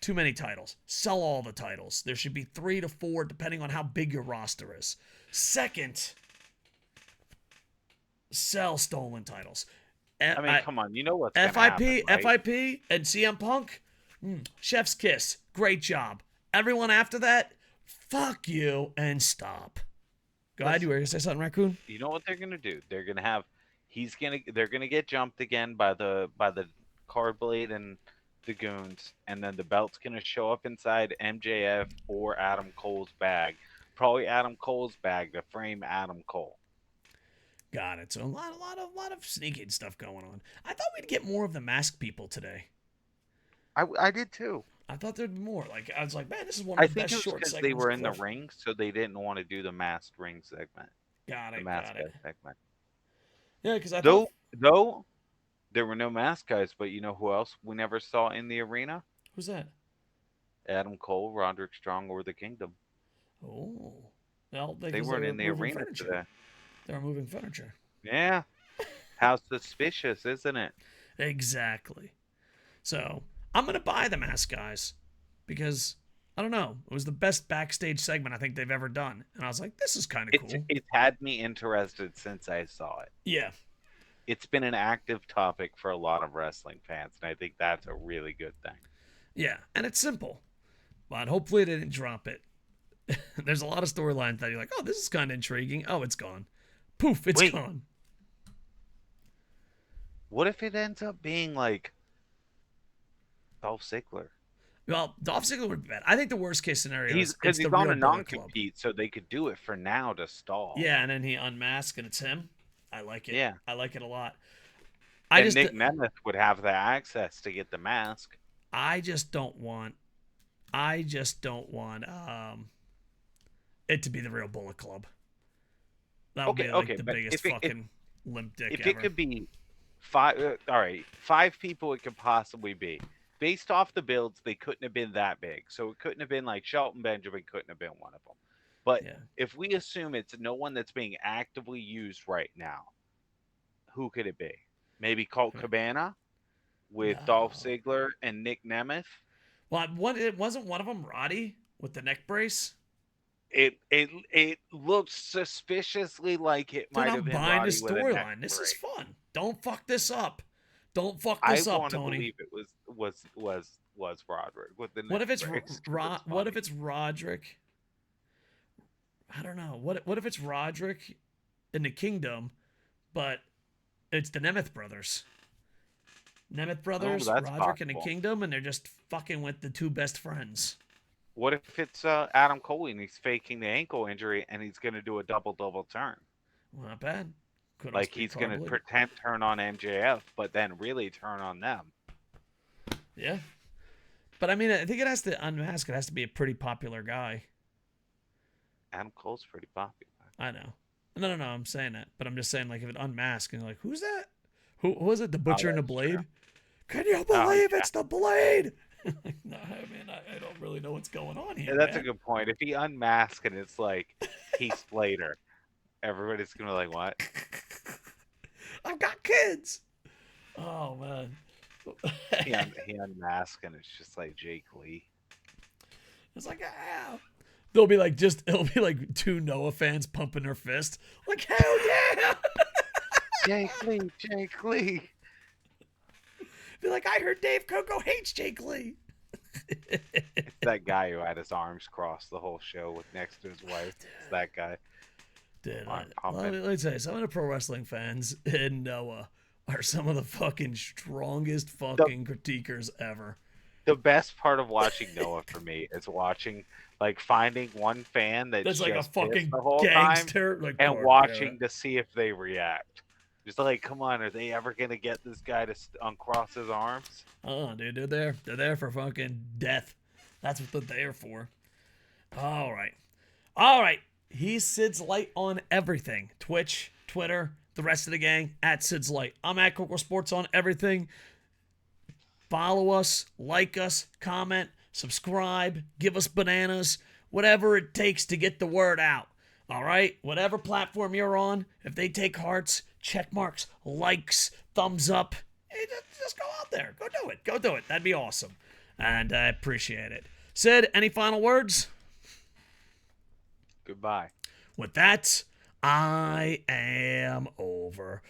too many titles. Sell all the titles. There should be 3 to 4, depending on how big your roster is. Second, sell stolen titles. I mean, come on. You know what's going to happen, right? FIP, and CM Punk, chef's kiss. Great job. Everyone after that, fuck you and stop. Go ahead. You were going to say something, Raccoon? You know what they're going to do? They're going to have... They're going to get jumped again by the Cardblade and the Goons, and then the belt's going to show up inside MJF or Adam Cole's bag. Probably Adam Cole's bag to frame Adam Cole. Got it. So a lot of sneaky stuff going on. I thought we'd get more of the masked people today. I did too. I thought there'd be more. Like, I was like, man, this is one I of the think best it was short because segments. they were in the ever. ring, so they didn't want to do the masked ring segment. Got The it. masked Got it. segment. Yeah, because I thought. Though there were no masked guys, but you know who else we never saw in the arena? Who's that? Adam Cole, Roderick Strong, or the Kingdom. Oh. Well, They because weren't were in the moving arena furniture. today. They were moving furniture. Yeah. How suspicious, isn't it? Exactly. So I'm gonna buy the mask guys because I don't know. It was the best backstage segment I think they've ever done, and I was like, this is kind of cool. It's had me interested since I saw it. Yeah. It's been an active topic for a lot of wrestling fans, and I think that's a really good thing. Yeah, and it's simple, but hopefully they didn't drop it There's a lot of storylines that you're like, oh, this is kind of intriguing. Oh, it's gone. Poof, it's Wait. gone. What if it ends up being like Dolph Ziggler? Well, Dolph Ziggler would be bad. I think the worst case scenario is Because it's the he's on real a Bullet Club. non-compete, so they could do it for now to stall. Yeah, and then he unmasks and it's him. I like it. Yeah. I like it a lot. Nick Nemeth would have the access to get the mask. I just don't want it to be the real Bullet Club. That would be like the biggest fucking limp dick If ever. it could be five, all right, 5 people it could possibly be. Based off the builds, they couldn't have been that big. So it couldn't have been like Shelton Benjamin couldn't have been one of them. But Yeah. if we assume it's no one that's being actively used right now, who could it be? Maybe Colt Cabana with Dolph Ziggler and Nick Nemeth? Well, it wasn't one of them Roddy with the neck brace? It looks suspiciously like it might have been I'm buying Roddy the with a neck storyline. This is brace. fun. Don't fuck this up. Don't fuck I this up, want to Tony. believe it was Roderick with the neck What if it's brace. what if it's Roderick? I don't know. What if it's Roderick in the Kingdom, but it's the Nemeth brothers? Nemeth brothers, that's Roderick in the possible. Kingdom, and they're just fucking with the two best friends. What if it's Adam Cole and he's faking the ankle injury and he's going to do a double turn? Well, not bad. Could Like also be he's going to Carblade. pretend turn on MJF, but then really turn on them. Yeah. But I mean, I think it has to unmask. It has to be a pretty popular guy. Adam Cole's pretty popular. I know. No. I'm saying that, but I'm just saying, like, if it unmasked and you're like, who's that? Who was it? The Butcher and the that's Blade? true. Can you believe yeah. it's the Blade? No, I mean, I don't really know what's going on here. Yeah, that's man. a good point. If he unmasks and it's like Heath Slater, everybody's going to be like, what? I've got kids. Oh man. He unmasks and it's just like Jake Lee. It's like, ah. It'll be like two Noah fans pumping their fist. Like, hell yeah! Jake Lee. Be like, I heard Dave Koco hates Jake Lee. It's that guy who had his arms crossed the whole show with next to his wife. It's that guy. Dude, I'm let me tell you, some of the pro wrestling fans in Noah are some of the fucking strongest fucking critiquers ever. The best part of watching Noah for me is finding one fan That's like a just fucking pissed the whole gangster, time like, and poor watching guy. to see if they react. Just like, come on, are they ever gonna get this guy to uncross his arms? Oh, dude, they're there. They're there for fucking death. That's what they're there for. All right. He's SidsLight on everything: Twitch, Twitter, the rest of the gang at SidsLight. I'm at KocoSports on everything. Follow us, like us, comment, subscribe, give us bananas, whatever it takes to get the word out. All right? Whatever platform you're on, if they take hearts, check marks, likes, thumbs up, just go out there. Go do it. That'd be awesome. And I appreciate it. Sid, any final words? Goodbye. With that, I am over.